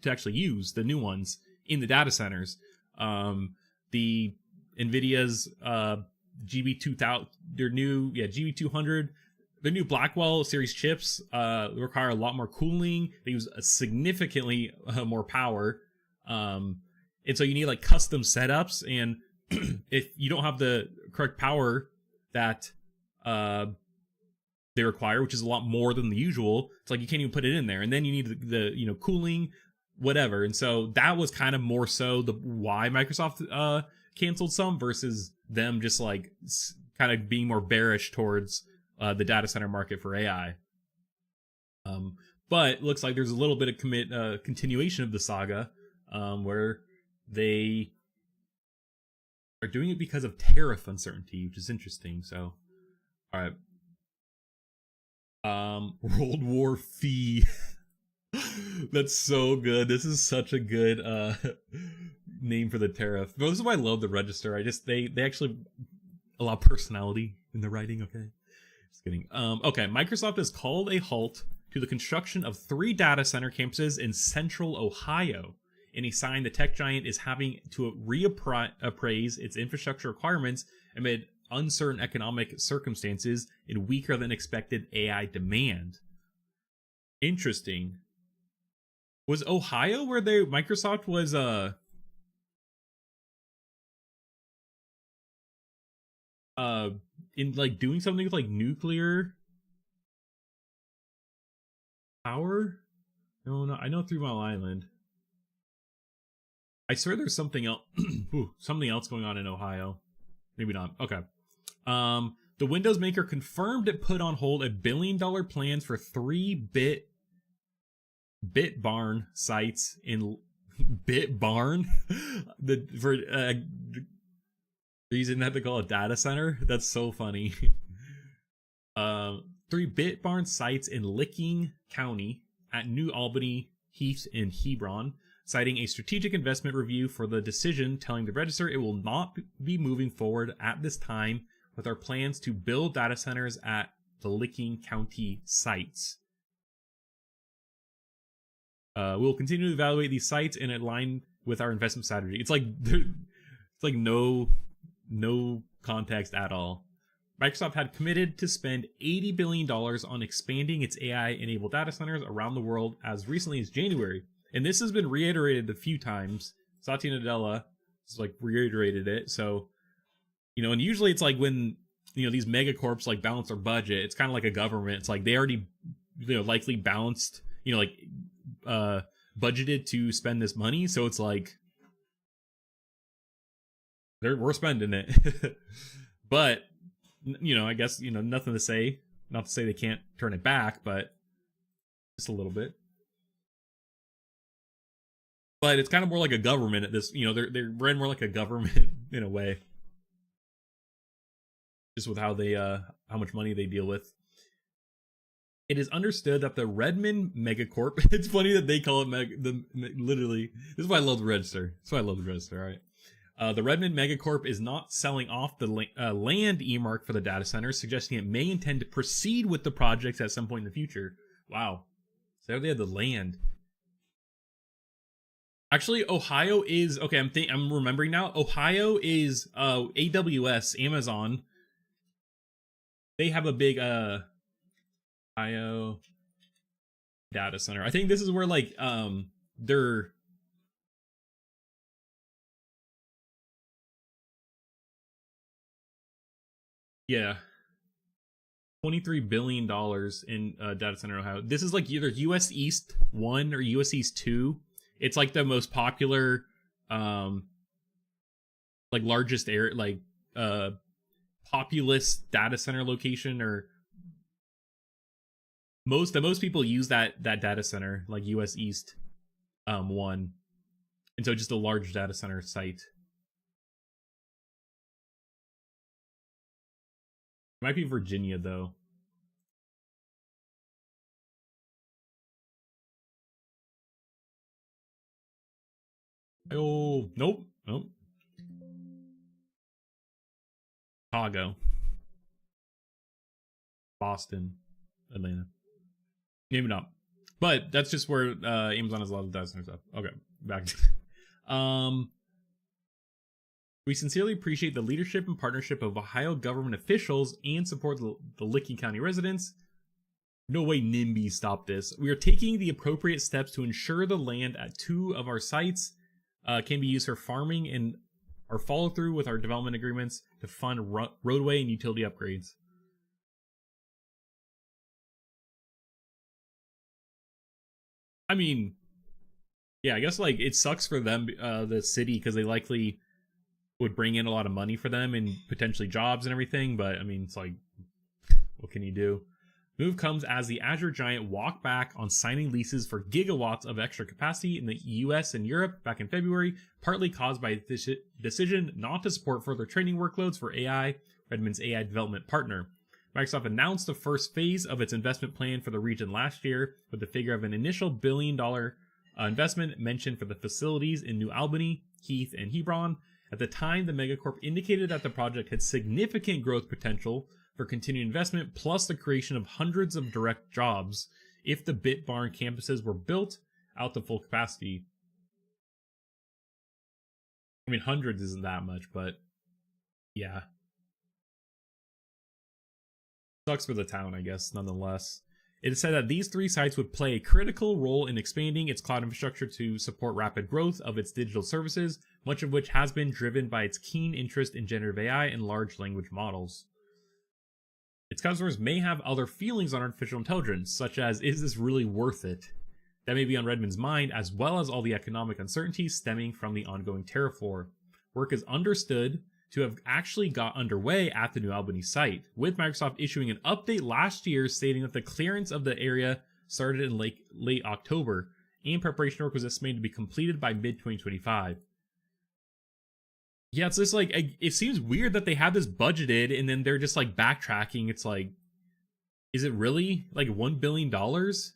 A: actually use, the new ones in the data centers. The NVIDIA's GB2000, their new GB200, their new Blackwell series chips require a lot more cooling. They use significantly more power, and so you need like custom setups. And if you don't have the correct power that they require, which is a lot more than the usual, it's like you can't even put it in there. And then you need the cooling, whatever. And so that was kind of more so why Microsoft canceled some, versus them just like kind of being more bearish towards the data center market for AI. But it looks like there's a little bit of continuation of the saga, where they are doing it because of tariff uncertainty, which is interesting. So, all right. World War Fee. That's so good. This is such a good name for the tariff. But this is why I love the Register. They actually allow personality in the writing. Okay, just kidding. Okay, Microsoft has called a halt to the construction of 3 data center campuses in central Ohio, in a sign the tech giant is having to reappraise its infrastructure requirements amid uncertain economic circumstances and weaker than expected AI demand. Interesting. Was Ohio where Microsoft was in like doing something with like nuclear power? No, I know 3 Mile Island. I swear there's something else something else going on in Ohio. Maybe not. Okay. The Windows maker confirmed it put on hold $1 billion plans for 3 Bit Barn sites in Bit Barn. The reason that they call it a data center. That's so funny. 3 Bit Barn sites in Licking County at New Albany, Heath, and Hebron, citing a strategic investment review for the decision, telling the Register it will not be moving forward at this time with our plans to build data centers at the Licking County sites. We'll continue to evaluate these sites and align with our investment strategy. It's like no context at all. Microsoft had committed to spend $80 billion on expanding its AI-enabled data centers around the world as recently as January. And this has been reiterated a few times. Satya Nadella has like reiterated it. So, and usually it's like when, these megacorps like balance their budget, it's kind of like a government. It's like they already, likely balanced, budgeted to spend this money. So it's like, we're spending it. But, I guess, nothing to say. Not to say they can't turn it back, but just a little bit. But it's kind of more like a government at this, they're ran more like a government in a way. Just with how they, how much money they deal with. It is understood that the Redmond Megacorp, it's funny that they call it literally, this is why I love the Register. That's why I love the Register, alright. The Redmond Megacorp is not selling off the land earmark for the data centers, suggesting it may intend to proceed with the projects at some point in the future. Wow. So they had the land. Actually, Ohio is, okay, I'm remembering now. Ohio is AWS, Amazon. They have a big Ohio data center. I think this is where like their Yeah, $23 billion in data center in Ohio. This is like either US East 1 or US East 2. It's like the most popular, um, like largest area, like populous data center location, or most people use that data center, like US East 1. And so just a large data center site. It might be Virginia though. Oh, nope. Nope. Chicago, Boston, Atlanta. Maybe not. But that's just where Amazon has a lot of data center stuff. Okay, back to we sincerely appreciate the leadership and partnership of Ohio government officials and support the Licking County residents. No way NIMBY stopped this. We are taking the appropriate steps to ensure the land at 2 of our sites can be used for farming, and our follow through with our development agreements to fund roadway and utility upgrades. I mean, yeah, I guess like it sucks for them, the city, because they likely would bring in a lot of money for them and potentially jobs and everything. But I mean, it's like, what can you do? Move comes as the Azure giant walked back on signing leases for gigawatts of extra capacity in the US and Europe back in February, partly caused by this decision not to support further training workloads for AI, Redmond's AI development partner. Microsoft announced the first phase of its investment plan for the region last year, with the figure of an initial $1 billion investment mentioned for the facilities in New Albany, Heath, and Hebron. At the time, the megacorp indicated that the project had significant growth potential for continued investment, plus the creation of hundreds of direct jobs if the BitBarn campuses were built out to full capacity. I mean, hundreds isn't that much, but yeah. Sucks for the town, I guess, nonetheless. It is said that these 3 sites would play a critical role in expanding its cloud infrastructure to support rapid growth of its digital services, much of which has been driven by its keen interest in generative AI and large language models. Its customers may have other feelings on artificial intelligence, such as, is this really worth it? That may be on Redmond's mind, as well as all the economic uncertainties stemming from the ongoing tariff war. Work is understood to have actually got underway at the New Albany site, with Microsoft issuing an update last year stating that the clearance of the area started in late October, and preparation work was estimated to be completed by mid-2025. Yeah, it's just like, it seems weird that they have this budgeted and then they're just like backtracking. It's like, is it really like $1 billion? The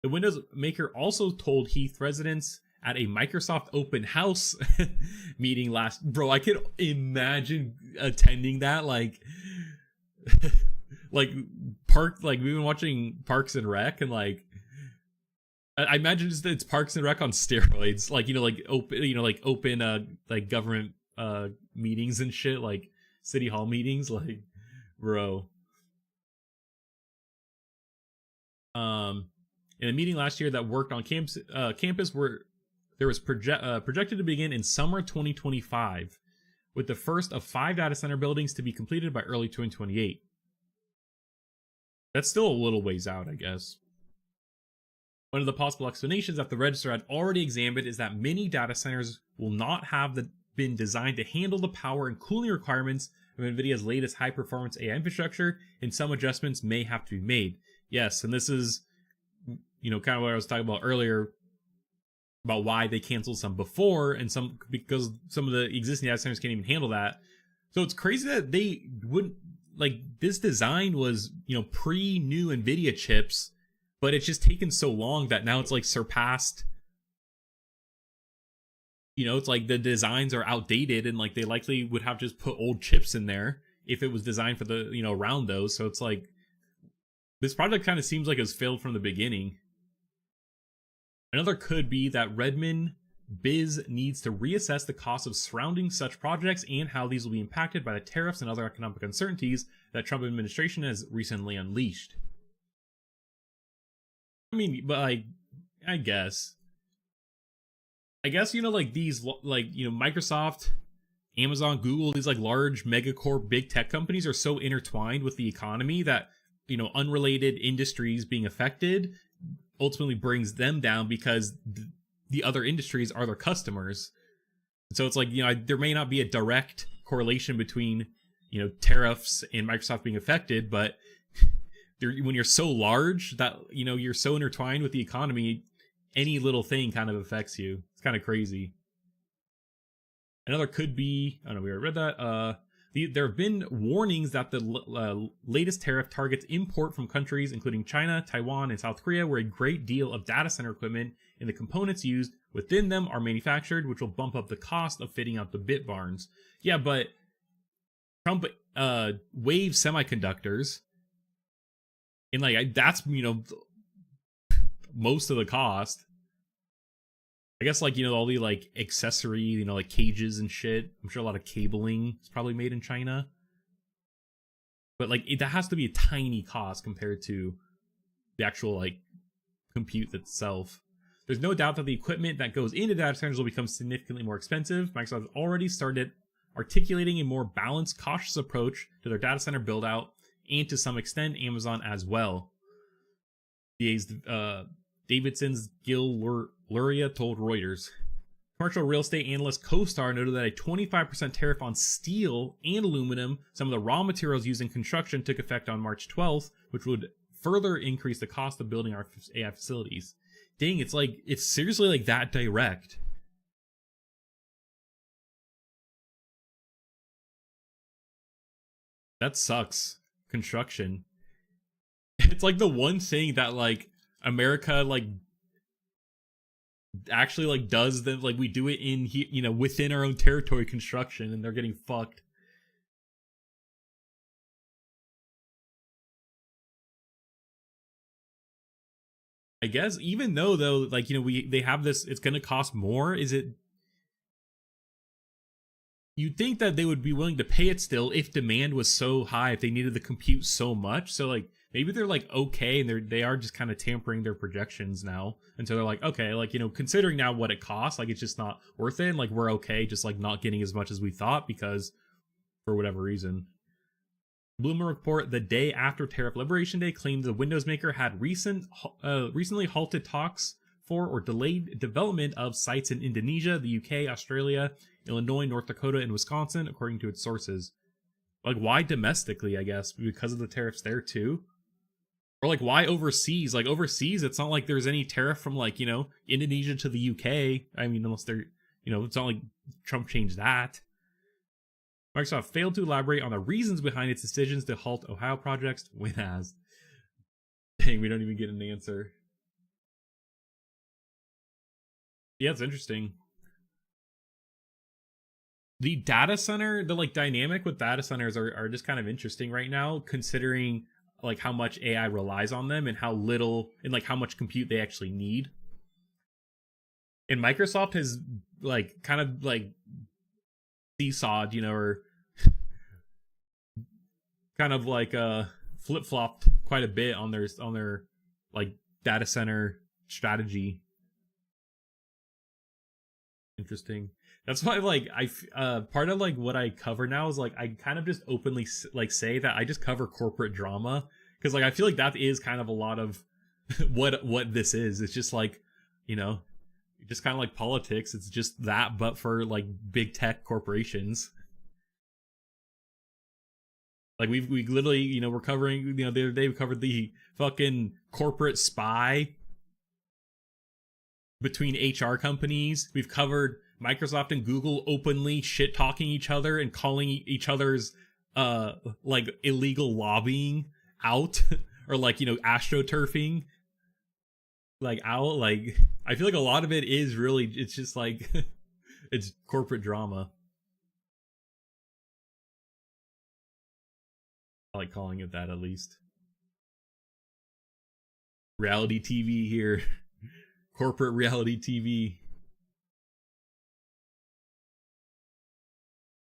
A: Windows maker also told Heath residents at a Microsoft open house meeting last, bro, I could imagine attending that, like like we've been watching Parks and Rec, and like I imagine it's Parks and Rec on steroids, like, like open like government meetings and shit, like city hall meetings, like, bro. In a meeting last year that worked on campus where there was projected to begin in summer 2025, with the first of 5 data center buildings to be completed by early 2028. That's still a little ways out, I guess. One of the possible explanations that the Register had already examined is that many data centers will not have been designed to handle the power and cooling requirements of NVIDIA's latest high-performance AI infrastructure, and some adjustments may have to be made. Yes, and this is, kind of what I was talking about earlier, about why they canceled some before, and some because some of the existing data centers can't even handle that. So it's crazy that they wouldn't, like, this design was, pre-new NVIDIA chips, but it's just taken so long that now it's like surpassed. It's like the designs are outdated, and like they likely would have just put old chips in there if it was designed for the, around those. So it's like, this project kind of seems like it's failed from the beginning. Another could be that Redmond Biz needs to reassess the cost of surrounding such projects and how these will be impacted by the tariffs and other economic uncertainties that Trump administration has recently unleashed. I mean, but like, I guess, like these, like, Microsoft Amazon, Google, these like large megacorp big tech companies are so intertwined with the economy that, unrelated industries being affected ultimately brings them down because the other industries are their customers. So it's like, there may not be a direct correlation between, tariffs and Microsoft being affected, but when you're so large that, you're so intertwined with the economy, any little thing kind of affects you. It's kind of crazy. Another could be, I don't know, we already read that. There have been warnings that the latest tariff targets import from countries including China, Taiwan, and South Korea, where a great deal of data center equipment and the components used within them are manufactured, which will bump up the cost of fitting out the bit barns. Yeah, but Trump waived semiconductors, and like that's most of the cost. I guess like all the like accessory, like cages and shit. I'm sure a lot of cabling is probably made in China. But like that has to be a tiny cost compared to the actual like compute itself. There's no doubt that the equipment that goes into data centers will become significantly more expensive. Microsoft has already started articulating a more balanced, cautious approach to their data center build out, and to some extent Amazon as well. Davidson's Gil Luria told Reuters. Commercial real estate analyst CoStar noted that a 25% tariff on steel and aluminum, some of the raw materials used in construction, took effect on March 12th, which would further increase the cost of building our AI facilities. Dang, it's seriously like that direct. That sucks. Construction. It's like the one thing that like America like actually like does them, like we do it in within our own territory, construction, and they're getting fucked. I guess even though like they have this, it's gonna cost more. Is it? You'd think that they would be willing to pay it still if demand was so high, if they needed the compute so much. So like maybe they're like okay, and they are just kind of tampering their projections now, and so they're like okay, like considering now what it costs, like it's just not worth it, and like we're okay just like not getting as much as we thought because for whatever reason. Bloomberg report the day after Tariff Liberation Day claimed the Windows maker had recently halted talks for or delayed development of sites in Indonesia, the UK, Australia, Illinois, North Dakota, and Wisconsin, according to its sources. Like, why domestically, I guess? Because of the tariffs there, too? Or, like, why overseas? Like, overseas, it's not like there's any tariff from, like, Indonesia to the UK. I mean, unless they're, it's not like Trump changed that. Microsoft failed to elaborate on the reasons behind its decisions to halt Ohio projects when asked. Dang, we don't even get an answer. Yeah, it's interesting. The data center, the like dynamic with data centers are just kind of interesting right now, considering like how much AI relies on them and how little and like how much compute they actually need. And Microsoft has like kind of like seesawed, or kind of like flip-flopped quite a bit on their like data center strategy. Interesting. That's why like part of like what I cover now is like I kind of just openly like say that I just cover corporate drama, because like I feel like that is kind of a lot of what this is. It's just like just kind of like politics. It's just that, but for like big tech corporations. Like we literally we're covering the other day we covered the fucking corporate spy between HR companies. We've covered Microsoft and Google openly shit talking each other and calling each other's like illegal lobbying out or like astroturfing like out. Like I feel like a lot of it is really, it's just like it's corporate drama. I like calling it that, at least. Reality TV here. Corporate reality TV.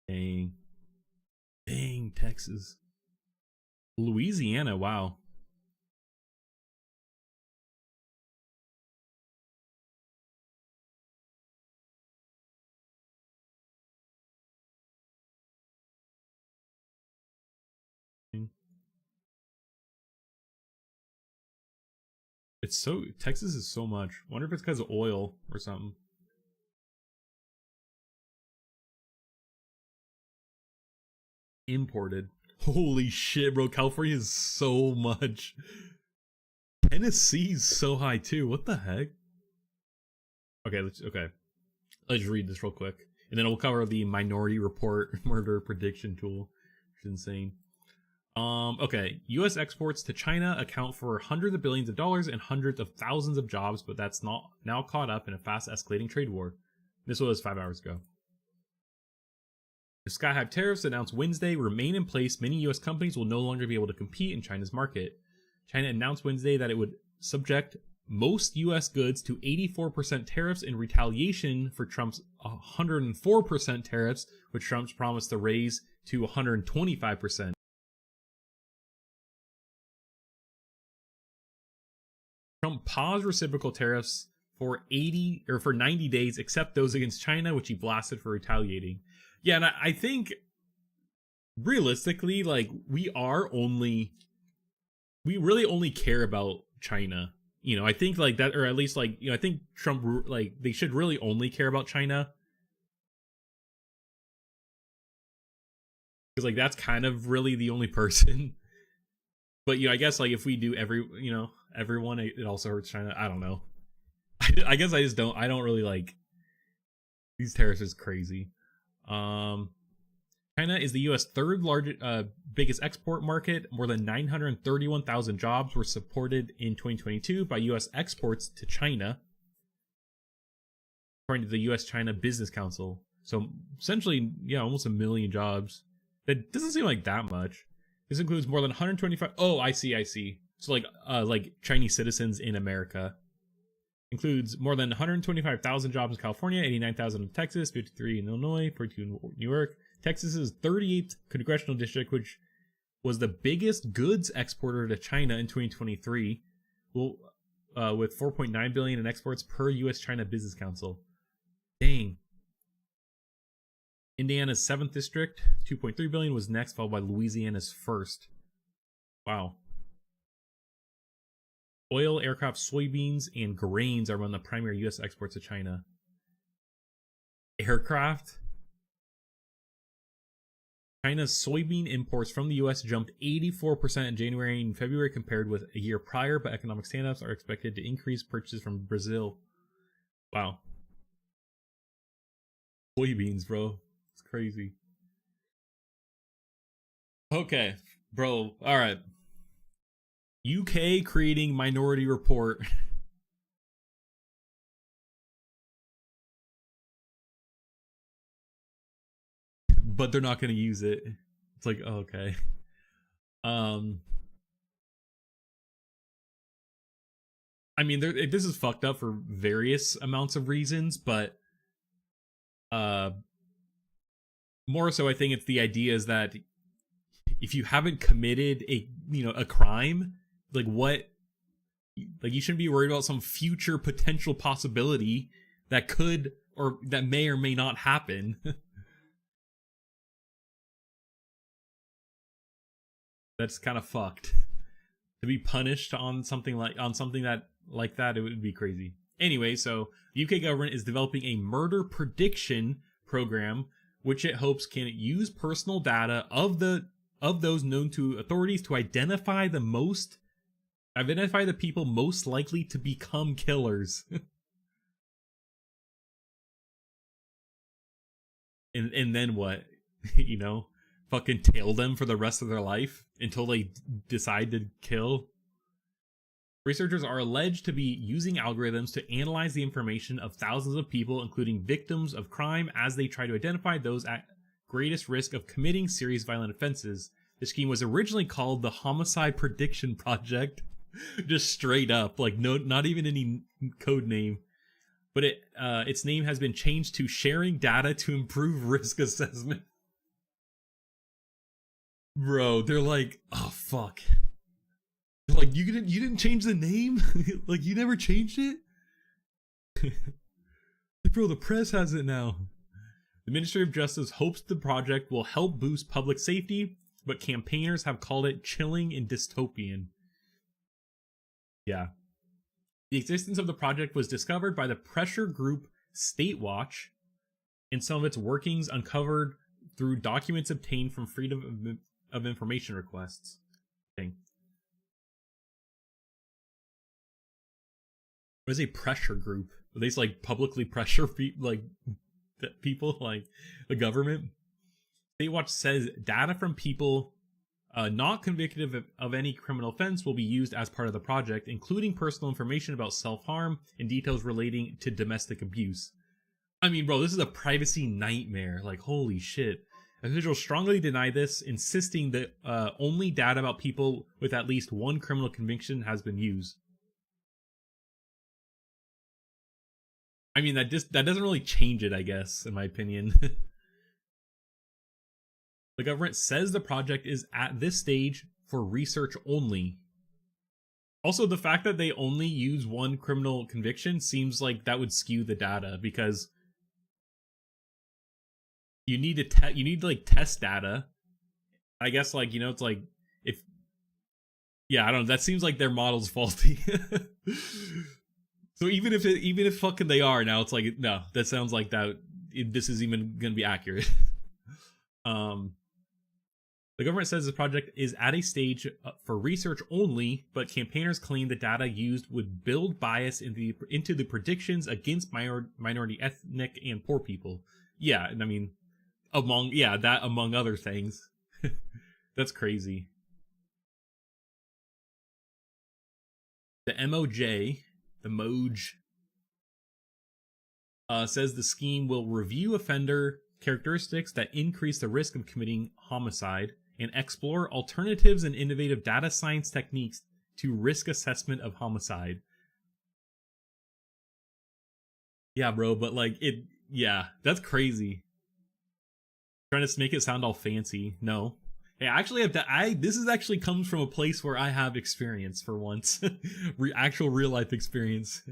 A: Dang. Dang, Texas. Louisiana, wow. It's so Texas is so much. Wonder if it's because of oil or something. Imported. Holy shit, bro! California is so much. Tennessee's so high too. What the heck? Okay, let's read this real quick, and then we'll cover the Minority Report murder prediction tool, which is insane. Okay, U.S. exports to China account for hundreds of billions of dollars and hundreds of thousands of jobs, but that's not now caught up in a fast escalating trade war. This was 5 hours ago. The sky-high tariffs announced Wednesday remain in place. Many U.S. companies will no longer be able to compete in China's market. China announced Wednesday that it would subject most U.S. goods to 84% tariffs in retaliation for Trump's 104% tariffs, which Trump's promised to raise to 125%. Trump paused reciprocal tariffs for 90 days, except those against China, which he blasted for retaliating. Yeah, and I think realistically, like, we really only care about China. You know, I think like that, or at least like, you know, I think Trump, like, they should really only care about China. Because like, that's kind of really the only person. But, you know, I guess like if we do everyone, it also hurts China. I don't know. I guess I don't really like, these tariffs is crazy. China is the U.S. third largest, biggest export market. More than 931,000 jobs were supported in 2022 by U.S. exports to China, according to the U.S.-China Business Council. So essentially, yeah, almost 1 million jobs. That doesn't seem like that much. This includes more than 125. Oh, I see. So like Chinese citizens in America. Includes more than 125,000 jobs in California, 89,000 in Texas, 53 in Illinois, 42 in New York. Texas's 38th congressional district, which was the biggest goods exporter to China in 2023, with 4.9 billion in exports per U.S.-China Business Council. Dang. Indiana's 7th district, 2.3 billion, was next, followed by Louisiana's 1st. Wow. Oil, aircraft, soybeans, and grains are among the primary U.S. exports to China. Aircraft? China's soybean imports from the U.S. jumped 84% in January and February compared with a year prior, but economic standups are expected to increase purchases from Brazil. Wow. Soybeans, bro. It's crazy. Okay, bro. All right. UK creating Minority Report. But they're not going to use it. It's like, oh, okay. I mean, this is fucked up for various amounts of reasons, but more so I think it's the idea is that if you haven't committed a crime, like you shouldn't be worried about some future potential possibility that could or that may or may not happen. That's kind of fucked. To be punished on something that it would be crazy. Anyway, so the UK government is developing a murder prediction program, which it hopes can use personal data of those known to authorities to identify the people most likely to become killers. and then what? Fucking tail them for the rest of their life until they decide to kill. Researchers are alleged to be using algorithms to analyze the information of thousands of people, including victims of crime, as they try to identify those at greatest risk of committing serious violent offenses. The scheme was originally called the Homicide Prediction Project. Just straight up, like not even any code name. But its name has been changed to Sharing Data to Improve Risk Assessment. Bro, they're like, oh fuck. They're like, you didn't change the name? Like, you never changed it? Like, bro, the press has it now. The Ministry of Justice hopes the project will help boost public safety, but campaigners have called it chilling and dystopian. Yeah. The existence of the project was discovered by the pressure group State Watch, and some of its workings uncovered through documents obtained from Freedom of Information requests. What is a pressure group? Are they just like publicly pressure people, like the government? State Watch says data from people not convicted of any criminal offense will be used as part of the project, including personal information about self-harm and details relating to domestic abuse. I mean, bro, this is a privacy nightmare. Like, holy shit. Officials strongly deny this, insisting that only data about people with at least one criminal conviction has been used. I mean, that doesn't really change it, I guess, in my opinion. The government says the project is at this stage for research only. Also, the fact that they only use one criminal conviction seems like that would skew the data, because you need to like test data. I guess, like, you know, it's like if I don't know, that seems like their model's faulty. So even if fucking they are now, it's like, no, that sounds like this is even gonna be accurate. The government says the project is at a stage for research only, but campaigners claim the data used would build bias into the predictions against minority, ethnic, and poor people. Yeah, and I mean, among other things. That's crazy. The MOJ, says the scheme will review offender characteristics that increase the risk of committing homicide and explore alternatives and innovative data science techniques to risk assessment of homicide. Yeah, bro, but like that's crazy. Trying to make it sound all fancy. No. Hey, I actually have this is actually comes from a place where I have experience for once. Actual real life experience.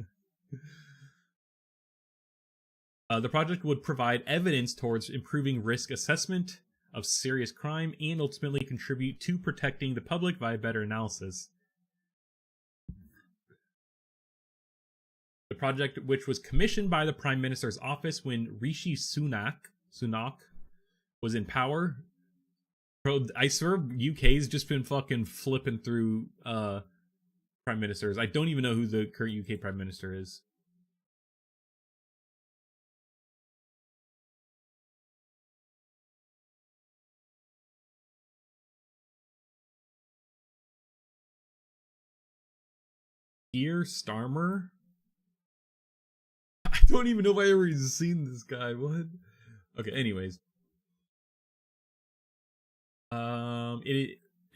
A: The project would provide evidence towards improving risk assessment of serious crime and ultimately contribute to protecting the public via better analysis. The project, which was commissioned by the Prime Minister's office when Rishi Sunak was in power. Bro, I swear UK's just been fucking flipping through prime ministers. I don't even know who the current UK Prime Minister is. Keir Starmer? I don't even know if I ever seen this guy. What? Okay, anyways.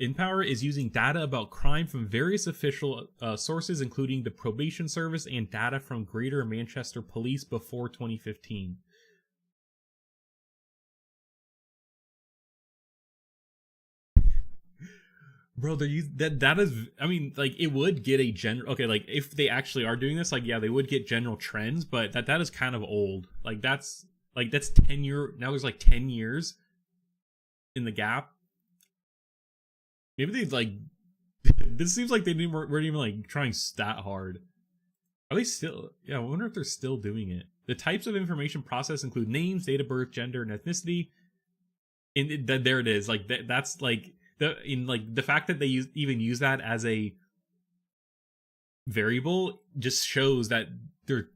A: In power is using data about crime from various official sources, including the Probation Service and data from Greater Manchester Police before 2015. Bro, that is, I mean, like, it would get a general, okay, like, if they actually are doing this, like, yeah, they would get general trends, but that is kind of old. Like, that's 10 now there's like 10 years in the gap. Maybe they, like, this seems like they weren't even, like, trying stat hard. Are they still, yeah, I wonder if they're still doing it. The types of information processed include names, date of birth, gender, and ethnicity. And there it is, like, that's, like, the fact that they even use that as a variable just shows that there's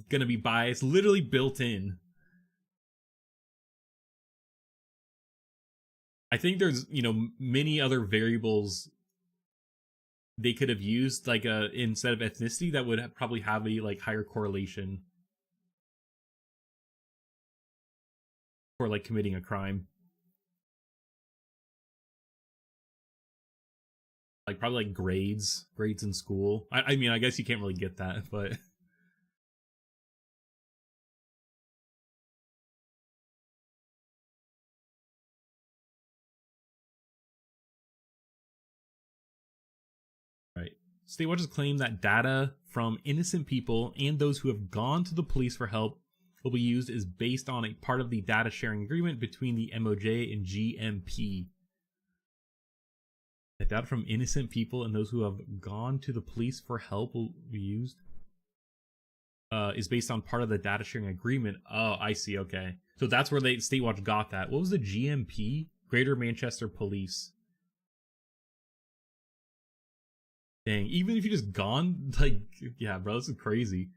A: gonna be bias literally built in. I think there's many other variables they could have used, like instead of ethnicity, that would probably have a like higher correlation for like committing a crime. Like probably like grades in school. I mean, I guess you can't really get that, but right. State Watch's claim that data from innocent people and those who have gone to the police for help will be used is based on a part of the data sharing agreement between the MOJ and GMP. The data from innocent people and those who have gone to the police for help will be used. Is based on part of the data sharing agreement. Oh, I see. Okay, so that's where they Statewatch got that. What was the GMP? Greater Manchester Police. Dang, even if you just gone, like, yeah, bro, this is crazy.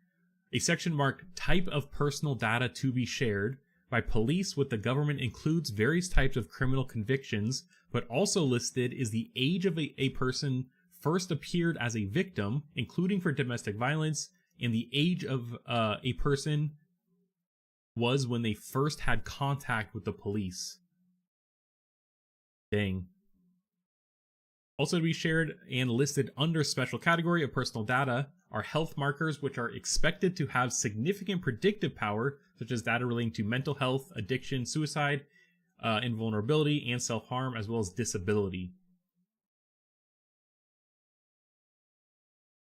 A: A section marked type of personal data to be shared by police with the government includes various types of criminal convictions, but also listed is the age of a person first appeared as a victim, including for domestic violence, and the age of a person was when they first had contact with the police. Dang. Also to be shared and listed under special category of personal data are health markers which are expected to have significant predictive power, such as data relating to mental health, addiction, suicide, invulnerability, and self-harm, as well as disability.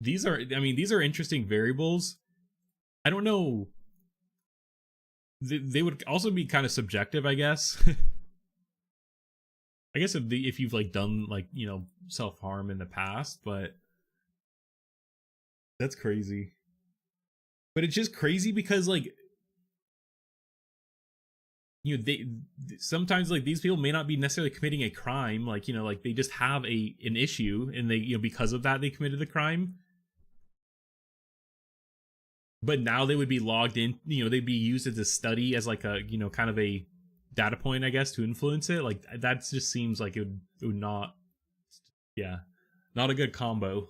A: These are interesting variables. I don't know. They would also be kind of subjective, I guess. I guess if you've like done like, you know, self-harm in the past, but that's crazy. But it's just crazy because like, you know, they sometimes like these people may not be necessarily committing a crime, like, you know, like they just have an issue and they, you know, because of that they committed the crime. But now they would be logged in, you know, they'd be used as a study as like a, you know, kind of a data point, I guess, to influence it. Like that just seems like it would not, yeah, not a good combo.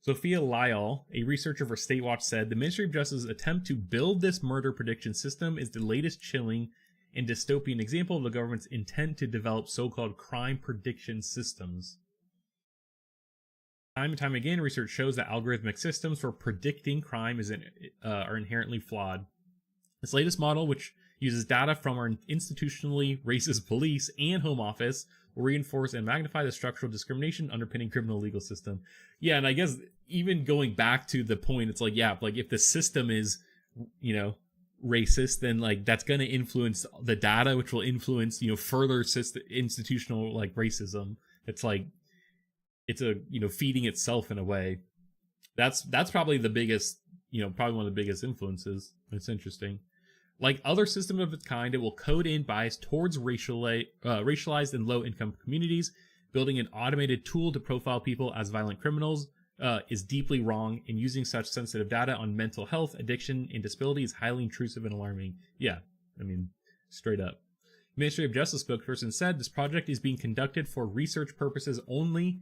A: Sophia Lyall, a researcher for Statewatch, said the Ministry of Justice's attempt to build this murder prediction system is the latest chilling and dystopian example of the government's intent to develop so-called crime prediction systems. Time and time again, research shows that algorithmic systems for predicting crime are inherently flawed. This latest model, which uses data from our institutionally racist police and home office, will reinforce and magnify the structural discrimination underpinning criminal legal system. Yeah, and I guess even going back to the point, it's like, yeah, like if the system is, you know, racist, then like that's going to influence the data, which will influence, you know, further institutional like racism. It's like, it's a, you know, feeding itself in a way. That's probably the biggest, you know, probably one of the biggest influences. It's interesting. Like other systems of its kind, it will code in bias towards racialized and low-income communities. Building an automated tool to profile people as violent criminals is deeply wrong, and using such sensitive data on mental health, addiction, and disability is highly intrusive and alarming. Yeah, I mean, straight up. Ministry of Justice spokesperson said this project is being conducted for research purposes only.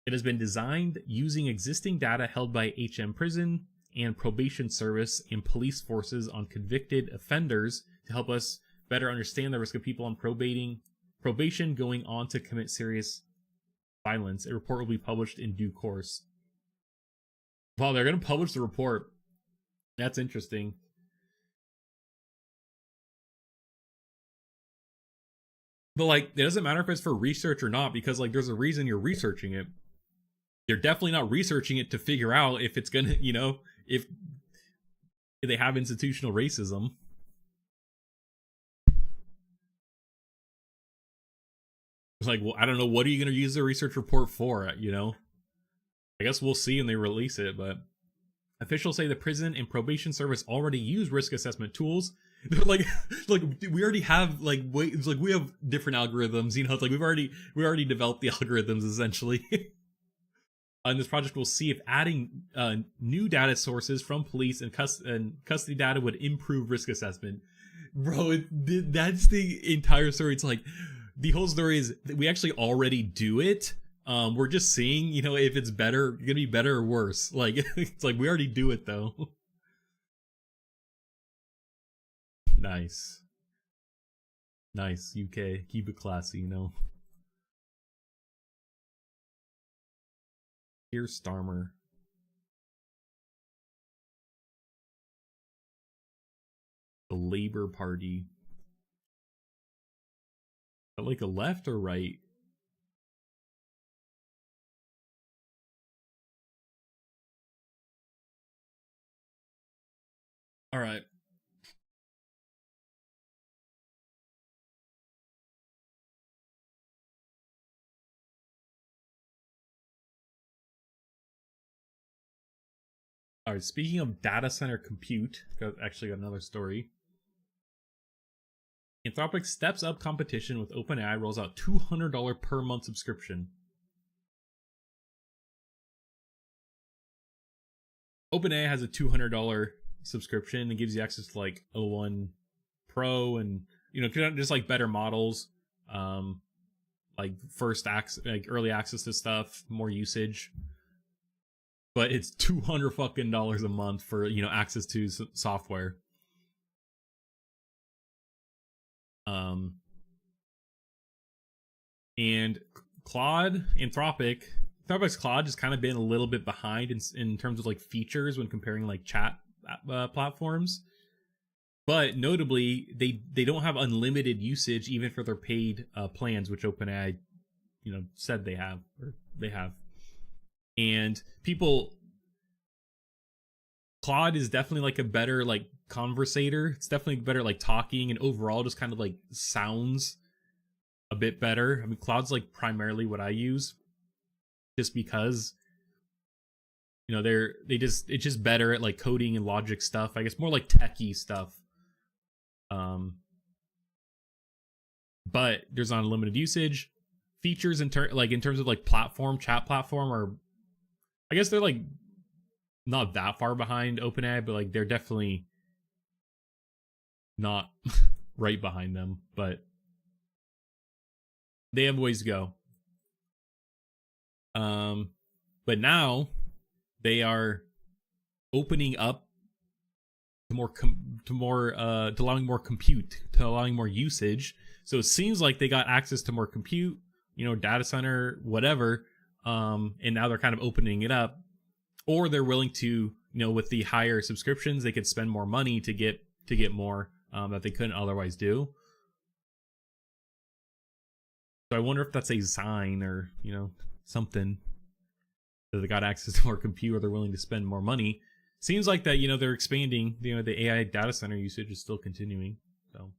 A: It has been designed using existing data held by HM Prison and Probation Service and police forces on convicted offenders to help us better understand the risk of people on probation going on to commit serious violence. A report will be published in due course. Wow, they're going to publish the report. That's interesting. But like, it doesn't matter if it's for research or not, because like there's a reason you're researching it. They're definitely not researching it to figure out if it's gonna, you know, if they have institutional racism. It's like, well, I don't know, what are you gonna use the research report for, you know? I guess we'll see when they release it, but officials say the prison and probation service already use risk assessment tools. They're like we already have like it's like we have different algorithms, you know, it's like we already developed the algorithms essentially. And this project will see if adding new data sources from police and custody data would improve risk assessment. Bro, that's the entire story. It's like, the whole story is that we actually already do it. We're just seeing, you know, if it's better, gonna be better or worse. Like, it's like we already do it though. Nice. Nice, UK. Keep it classy, you know. Keir Starmer. The Labour Party. Like a left or right? All right. All right, speaking of data center compute, actually got another story. Anthropic steps up competition with OpenAI, rolls out $200 per month subscription. OpenAI has a $200 subscription and gives you access to like O1 Pro and just like better models, like early access to stuff, more usage. But it's $200 a month for access to software. And Anthropic's Claude has kind of been a little bit behind in terms of like features when comparing like chat platforms. But notably, they don't have unlimited usage even for their paid plans, which OpenAI, said they have. And Claude is definitely like a better like conversator. It's definitely better like talking, and overall just kind of like sounds a bit better. I mean, Claude's like primarily what I use, just because it's just better at like coding and logic stuff. I guess more like techie stuff. But there's unlimited usage. Features in terms of like chat platform, or I guess they're like not that far behind OpenAI, but like they're definitely not right behind them, but they have ways to go. But now they are opening up to allowing more compute, to allowing more usage. So it seems like they got access to more compute, data center, whatever. And now they're kind of opening it up, or they're willing to, with the higher subscriptions, they could spend more money to get more that they couldn't otherwise do. So I wonder if that's a sign or something that they got access to more compute, or they're willing to spend more money. Seems like that they're expanding. The AI data center usage is still continuing. So,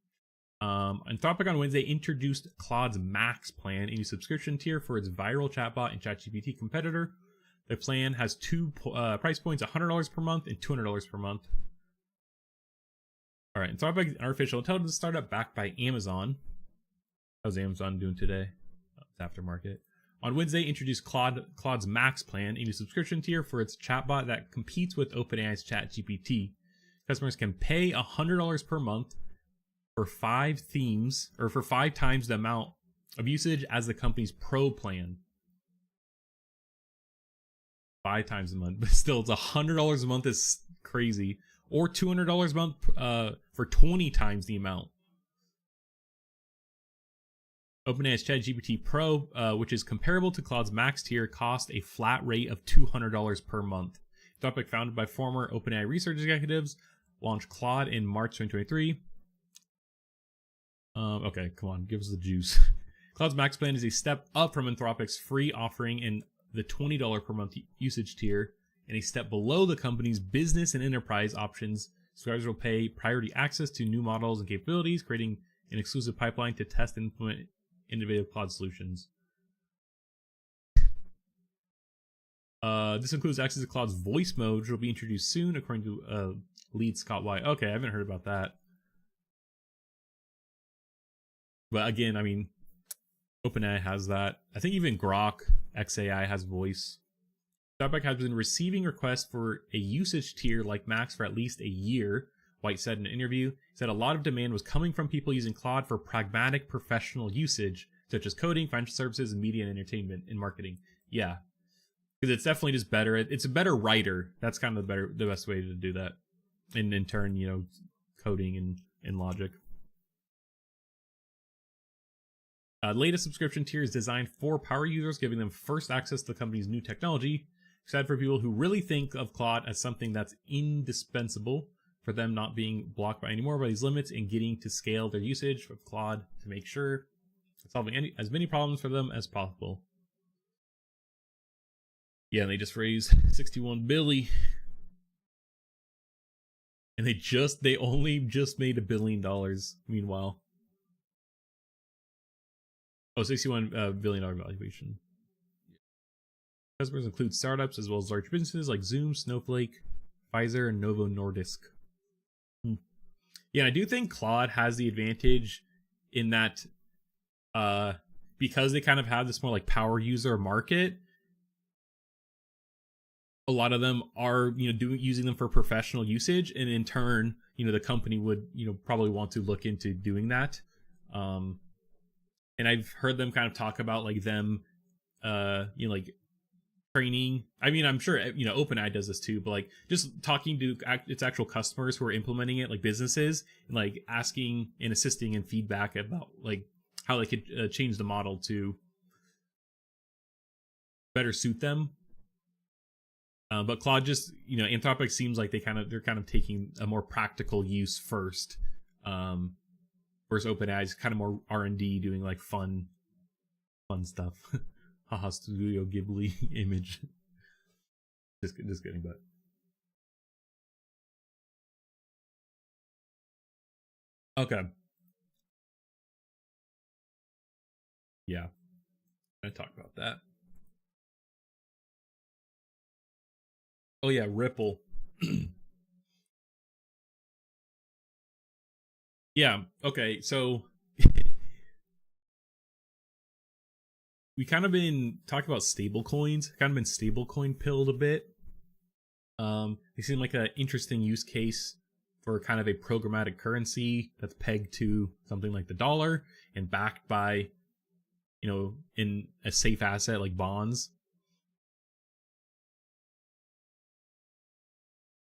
A: Anthropic on Wednesday introduced Claude's Max plan, a new subscription tier for its viral chatbot and ChatGPT competitor. The plan has two price points: $100 per month and $200 per month. All right, Anthropic, an artificial intelligence startup backed by Amazon. How's Amazon doing today? It's aftermarket. On Wednesday, introduced Claude's Max plan, a new subscription tier for its chatbot that competes with OpenAI's ChatGPT. Customers can pay $100 per month for 5 themes, or for 5 times the amount of usage as the company's Pro plan. 5 times a month, but still, it's $100 a month is crazy. Or $200 a month for 20 times the amount. OpenAI's ChatGPT Pro, which is comparable to Claude's Max tier, cost a flat rate of $200 per month. Anthropic, founded by former OpenAI research executives, launched Claude in March 2023. Okay, come on, give us the juice. Claude's Max plan is a step up from Anthropic's free offering in the $20 per month usage tier, and a step below the company's business and enterprise options. Subscribers will pay priority access to new models and capabilities, creating an exclusive pipeline to test and implement innovative Claude solutions. This includes access to Claude's voice mode, which will be introduced soon, according to lead Scott White. Okay, I haven't heard about that. But again, I mean, OpenAI has that. I think even Grok XAI has voice. Anthropic has been receiving requests for a usage tier like Max for at least a year, White said in an interview. He said a lot of demand was coming from people using Claude for pragmatic professional usage, such as coding, financial services, and media and entertainment and marketing. Yeah, because it's definitely just better. It's a better writer. That's kind of the best way to do that. And in turn, coding and logic. Latest subscription tier is designed for power users, giving them first access to the company's new technology. Excited for people who really think of Claude as something that's indispensable, for them not being blocked by any more by these limits, and getting to scale their usage of Claude to make sure it's solving as many problems for them as possible. Yeah, and they just raised $61 billion. And they only just made $1 billion, meanwhile. Oh, $61 billion valuation. Customers include startups as well as large businesses like Zoom, Snowflake, Pfizer and Novo Nordisk. Yeah, I do think Claude has the advantage in that because they kind of have this more like power user market, a lot of them are, using them for professional usage, and in turn, the company would, probably want to look into doing that. And I've heard them kind of talk about like them, like training. I mean, I'm sure OpenAI does this too, but like just talking to its actual customers who are implementing it, like businesses, and like asking and assisting in feedback about like how they could change the model to better suit them. But Claude just, Anthropic seems like they're kind of taking a more practical use first. Whereas OpenAI is kind of more R&D, doing like fun stuff. Haha, Studio Ghibli image. Just kidding, but okay. Yeah, I talk about that. Oh yeah, Ripple. Yeah. Okay. So we kind of been talking about stable coins. Kind of been stablecoin pilled a bit. They seem like an interesting use case for kind of a programmatic currency that's pegged to something like the dollar and backed by, in a safe asset like bonds.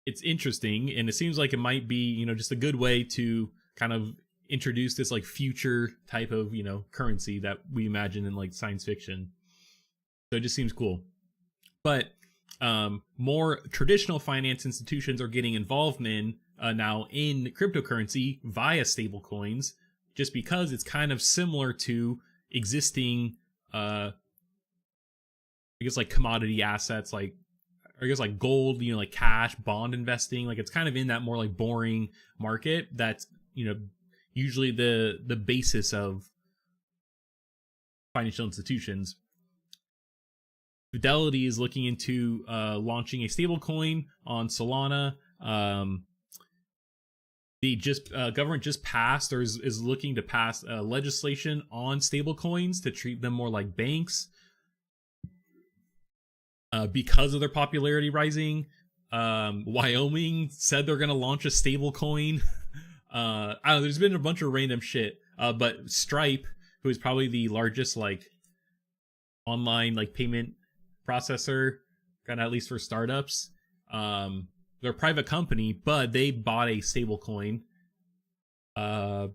A: It's interesting, and it seems like it might be, just a good way to kind of introduce this like future type of, currency that we imagine in like science fiction. So it just seems cool. But more traditional finance institutions are getting involved in now in cryptocurrency via stablecoins, just because it's kind of similar to existing, I guess, like commodity assets, like I guess like gold, like cash, bond investing. Like it's kind of in that more like boring market that's, usually the basis of financial institutions. Fidelity is looking into launching a stablecoin on Solana. The government just passed, or is looking to pass legislation on stablecoins to treat them more like banks. Because of their popularity rising, Wyoming said they're going to launch a stable coin. I don't know, there's been a bunch of random shit. But Stripe, who is probably the largest like online like payment processor, kind of at least for startups, they're a private company, but they bought a stable coin to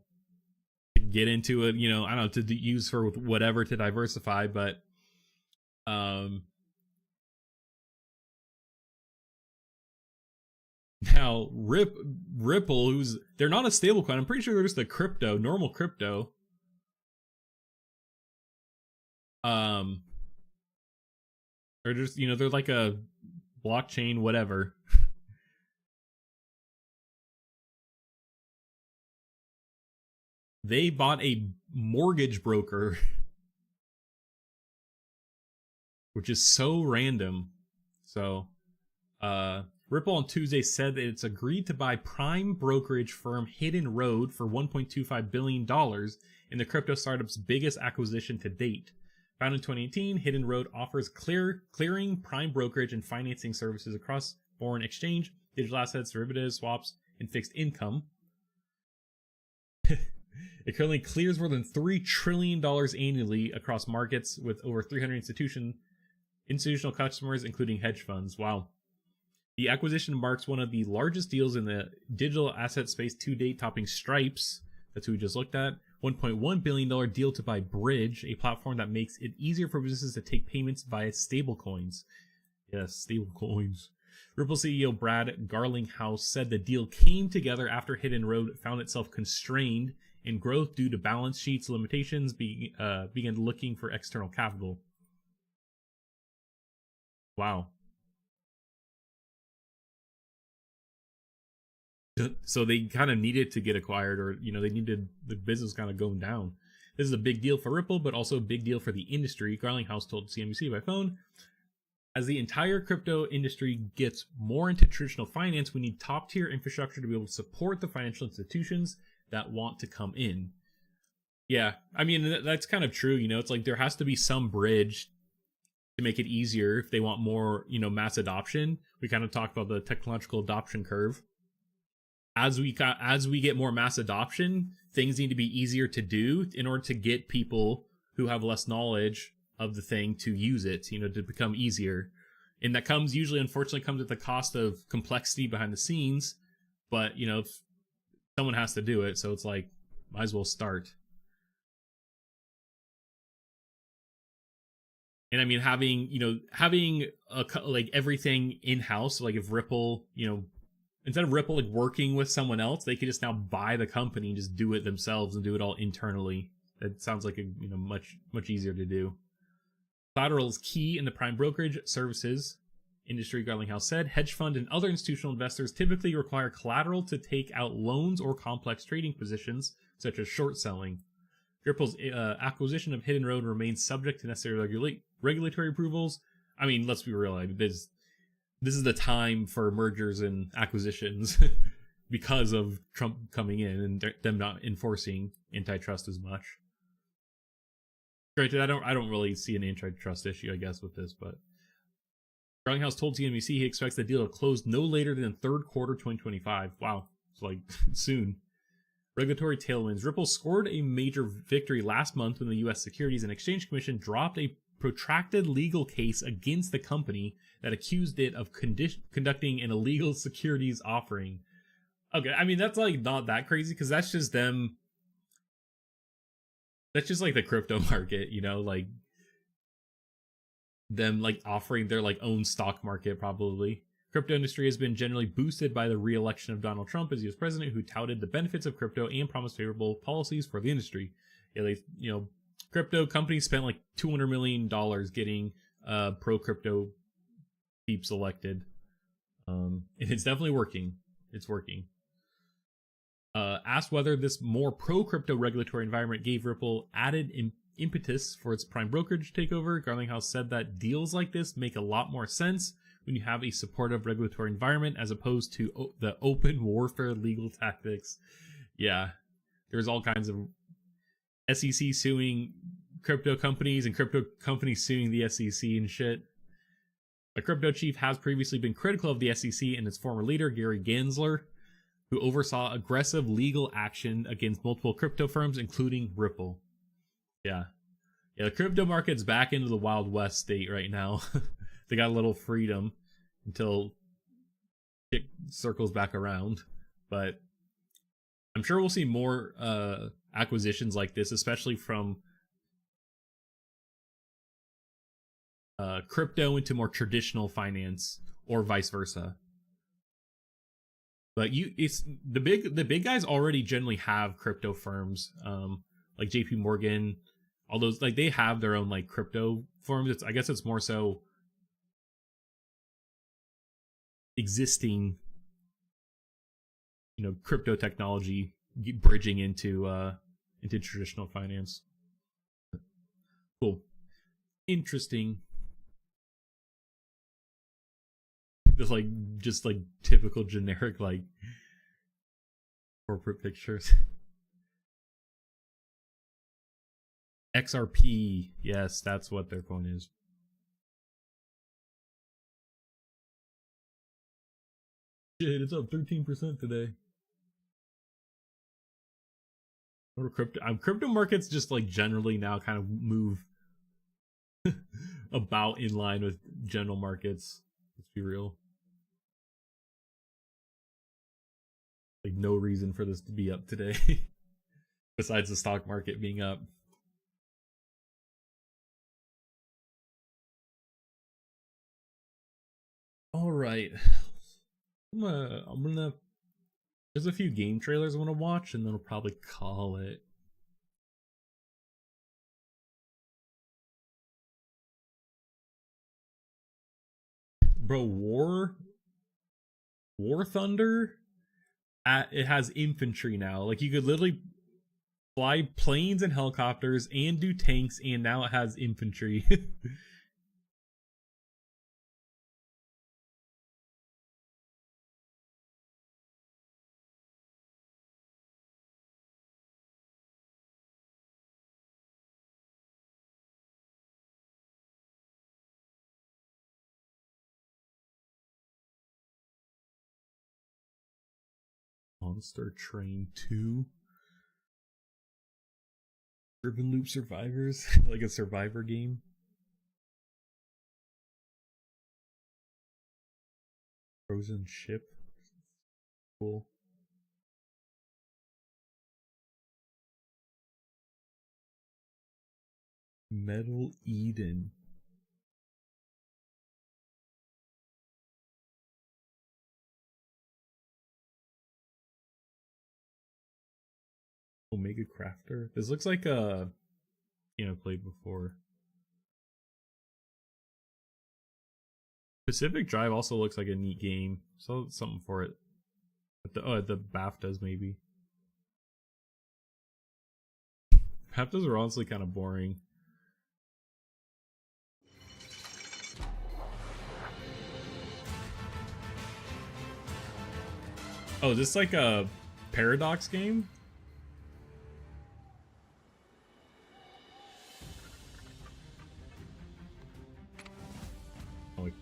A: get into it. I don't know, to use for whatever to diversify, but now Ripple, they're not a stablecoin. I'm pretty sure they're just a normal crypto. They're just, they're like a blockchain, whatever. They bought a mortgage broker, which is so random. So, Ripple on Tuesday said that it's agreed to buy prime brokerage firm Hidden Road for $1.25 billion in the crypto startup's biggest acquisition to date. Founded in 2018, Hidden Road offers clearing, prime brokerage, and financing services across foreign exchange, digital assets, derivatives, swaps, and fixed income. It currently clears more than $3 trillion annually across markets with over 300 institutional customers, including hedge funds. Wow. The acquisition marks one of the largest deals in the digital asset space to date, topping Stripe's, that's who we just looked at, $1.1 billion deal to buy Bridge, a platform that makes it easier for businesses to take payments via stablecoins. Yes, stablecoins. Ripple CEO Brad Garlinghouse said the deal came together after Hidden Road found itself constrained in growth due to balance sheets limitations, began looking for external capital. Wow. So they kind of needed to get acquired, or they needed the business kind of going down. This is a big deal for Ripple, but also a big deal for the industry. Garlinghouse told CNBC by phone, As the entire crypto industry gets more into traditional finance, we need top tier infrastructure to be able to support the financial institutions that want to come in. Yeah, I mean, that's kind of true. It's like there has to be some bridge to make it easier if they want more, mass adoption. We kind of talked about the technological adoption curve. As we get more mass adoption, things need to be easier to do in order to get people who have less knowledge of the thing to use it, to become easier. And that unfortunately comes at the cost of complexity behind the scenes, but someone has to do it, so it's like, might as well start. And I mean, having like everything in-house, like if Ripple, instead of Ripple like working with someone else, they could just now buy the company and just do it themselves and do it all internally. That sounds like much easier to do. Collateral is key in the prime brokerage services industry, Garlinghouse said. Hedge fund and other institutional investors typically require collateral to take out loans or complex trading positions, such as short selling. Ripple's acquisition of Hidden Road remains subject to necessary regulatory approvals. I mean, let's be real. This is the time for mergers and acquisitions because of Trump coming in and them not enforcing antitrust as much. Granted, I don't really see an antitrust issue, I guess, with this, but Garlinghouse told CNBC he expects the deal to close no later than third quarter 2025. Wow, it's like soon. Regulatory tailwinds. Ripple scored a major victory last month when the U.S. Securities and Exchange Commission dropped a protracted legal case against the company that accused it of conducting an illegal securities offering. Okay, I mean, that's like not that crazy because that's just them. That's just like the crypto market, like them like offering their like own stock market probably. Crypto industry has been generally boosted by the re-election of Donald Trump as U.S. president, who touted the benefits of crypto and promised favorable policies for the industry. Yeah, crypto companies spent like $200 million getting pro crypto peeps elected, and it's definitely working. It's working. Asked whether this more pro-crypto regulatory environment gave Ripple added impetus for its prime brokerage takeover, Garlinghouse said that deals like this make a lot more sense when you have a supportive regulatory environment as opposed to the open warfare legal tactics. Yeah, there's all kinds of SEC suing crypto companies and crypto companies suing the SEC and shit. The crypto chief has previously been critical of the SEC and its former leader, Gary Gensler, who oversaw aggressive legal action against multiple crypto firms, including Ripple. Yeah, the crypto market's back into the Wild West state right now. They got a little freedom until it circles back around. But I'm sure we'll see more acquisitions like this, especially from crypto into more traditional finance or vice versa. But it's the big guys already generally have crypto firms, like JP Morgan, all those, like they have their own like crypto firms. I guess it's more so existing, crypto technology bridging into traditional finance. Cool, interesting. Just like typical generic like corporate pictures. XRP, yes, that's what their coin is. Shit, it's up 13% today. Or crypto markets just like generally now kind of move about in line with general markets. Let's be real. Like no reason for this to be up today besides the stock market being up. All right, I'm gonna there's a few game trailers I want to watch and then I'll probably call it. Bro, War Thunder, it has infantry now. Like you could literally fly planes and helicopters and do tanks, and now it has infantry. Monster Train 2. Urban Loop Survivors, like a survivor game. Frozen Ship. Cool. Metal Eden. Omega Crafter. This looks like a game I've played before. Pacific Drive also looks like a neat game. So something for it. At the BAFTAs maybe. BAFTAs are honestly kind of boring. Oh, is this like a Paradox game? Oh, like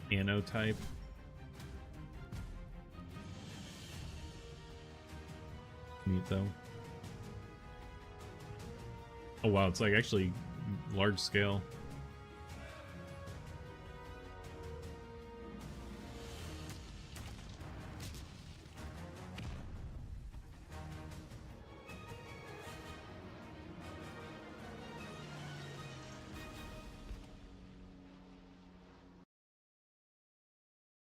A: piano type. Neat though. Oh wow, it's like actually large scale.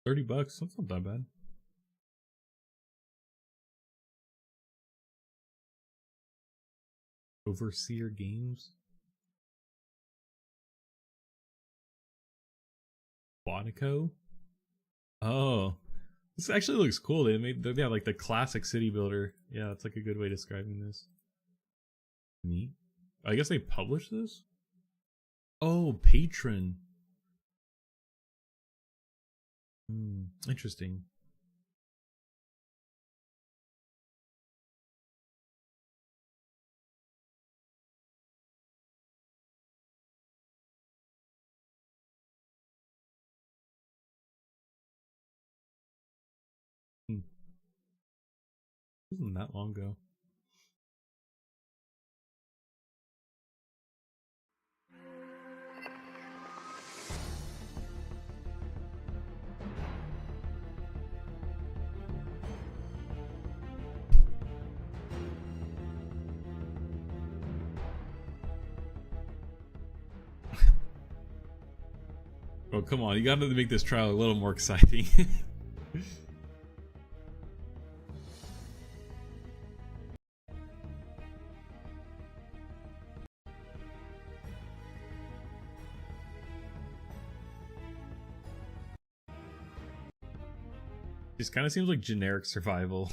A: $30, that's not that bad. Overseer Games. Quantico. Oh, this actually looks cool. They have like the classic city builder. Yeah, that's like a good way of describing this. Neat. I guess they published this. Oh, Patron. Interesting. Wasn't that long ago. Oh, come on. You gotta make this trial a little more exciting. This kind of seems like generic survival.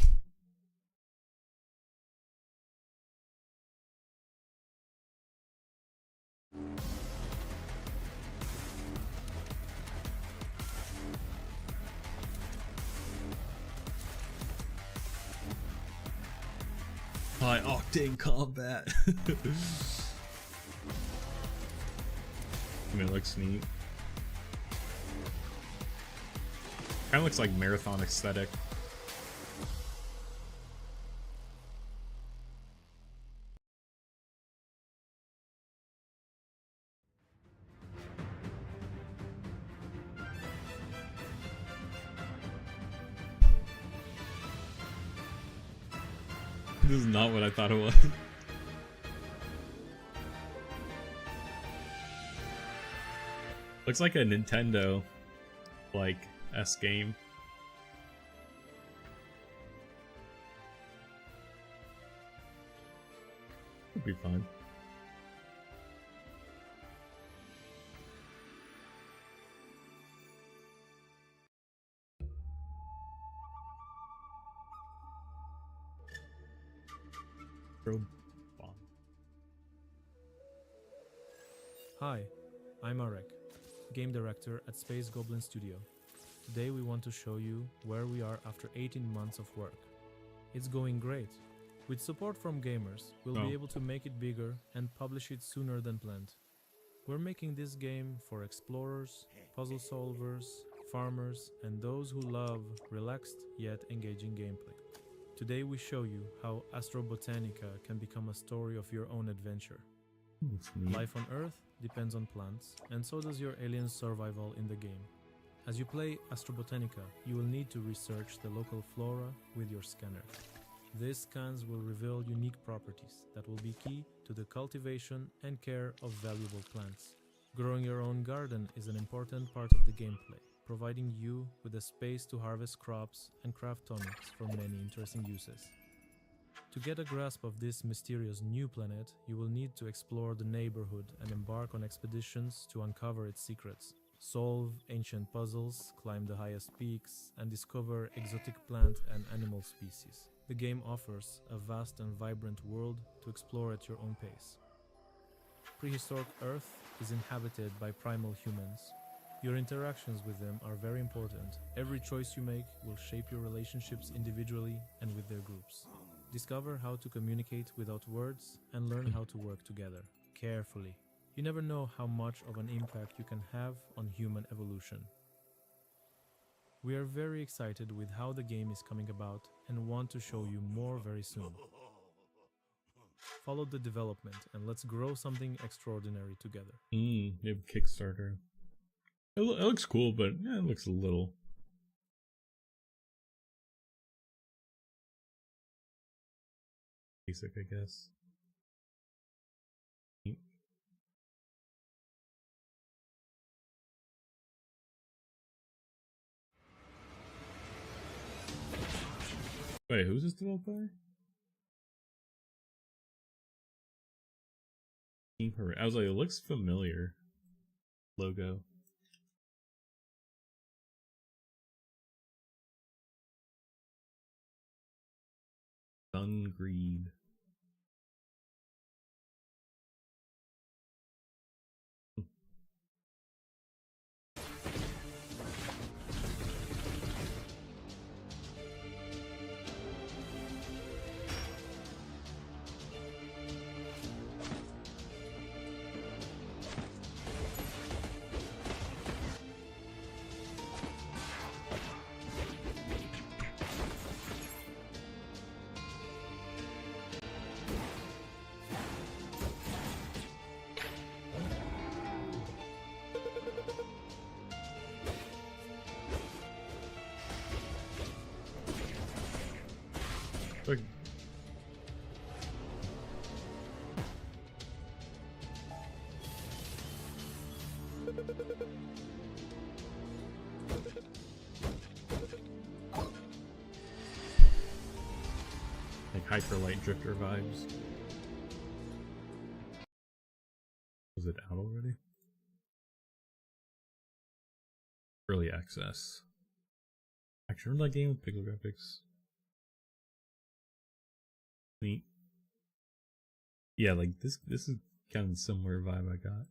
A: High octane combat. I mean, it looks neat. Kind of looks like marathon aesthetic. This is not what I thought it was. Looks like a Nintendo like S game. Would be fun.
B: Hi, I'm Arek, game director at Space Goblin Studio. Today we want to show you where we are after 18 months of work. It's going great. With support from gamers, we'll be able to make it bigger and publish it sooner than planned. We're making this game for explorers, puzzle solvers, farmers, and those who love relaxed yet engaging gameplay. Today we show you how Astrobotanica can become a story of your own adventure. Life on Earth depends on plants, and so does your alien survival in the game. As you play Astrobotanica, you will need to research the local flora with your scanner. These scans will reveal unique properties that will be key to the cultivation and care of valuable plants. Growing your own garden is an important part of the gameplay, providing you with a space to harvest crops and craft tonics for many interesting uses. To get a grasp of this mysterious new planet, you will need to explore the neighborhood and embark on expeditions to uncover its secrets. Solve ancient puzzles, climb the highest peaks, and discover exotic plant and animal species. The game offers a vast and vibrant world to explore at your own pace. Prehistoric Earth is inhabited by primal humans. Your interactions with them are very important. Every choice you make will shape your relationships individually and with their groups. Discover how to communicate without words and learn how to work together, carefully. You never know how much of an impact you can have on human evolution. We are very excited with how the game is coming about and want to show you more very soon. Follow the development and let's grow something extraordinary together.
A: Maybe Kickstarter. It looks cool, but it looks a little basic, I guess. Wait, who's this developed by? EUPHORIA. I was like, it looks familiar. Logo. Sungreed. Like, Hyperlight Drifter vibes. Was it out already? Early access. Actually, remember that game with pixel graphics? Neat. Yeah, like this is kind of a similar vibe I got.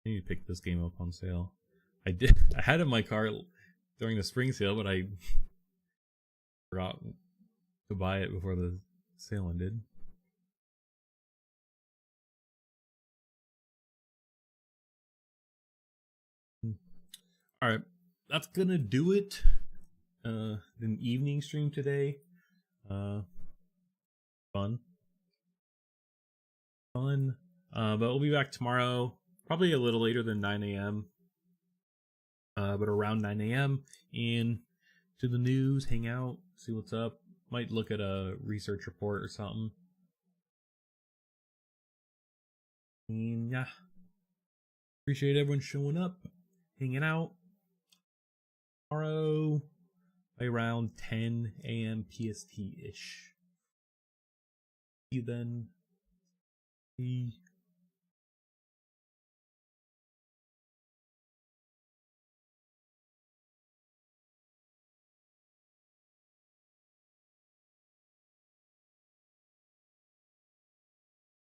A: I need to pick this game up on sale. I had it in my car during the spring sale, but I forgot to buy it before the sale ended. Alright, that's gonna do it. An evening stream today. Fun. But we'll be back tomorrow, probably a little later than 9 a.m. But around 9 a.m. and to the news, hang out, see what's up. Might look at a research report or something. And yeah, appreciate everyone showing up, hanging out. Tomorrow, around 10 a.m. PST-ish. See you then. Bye.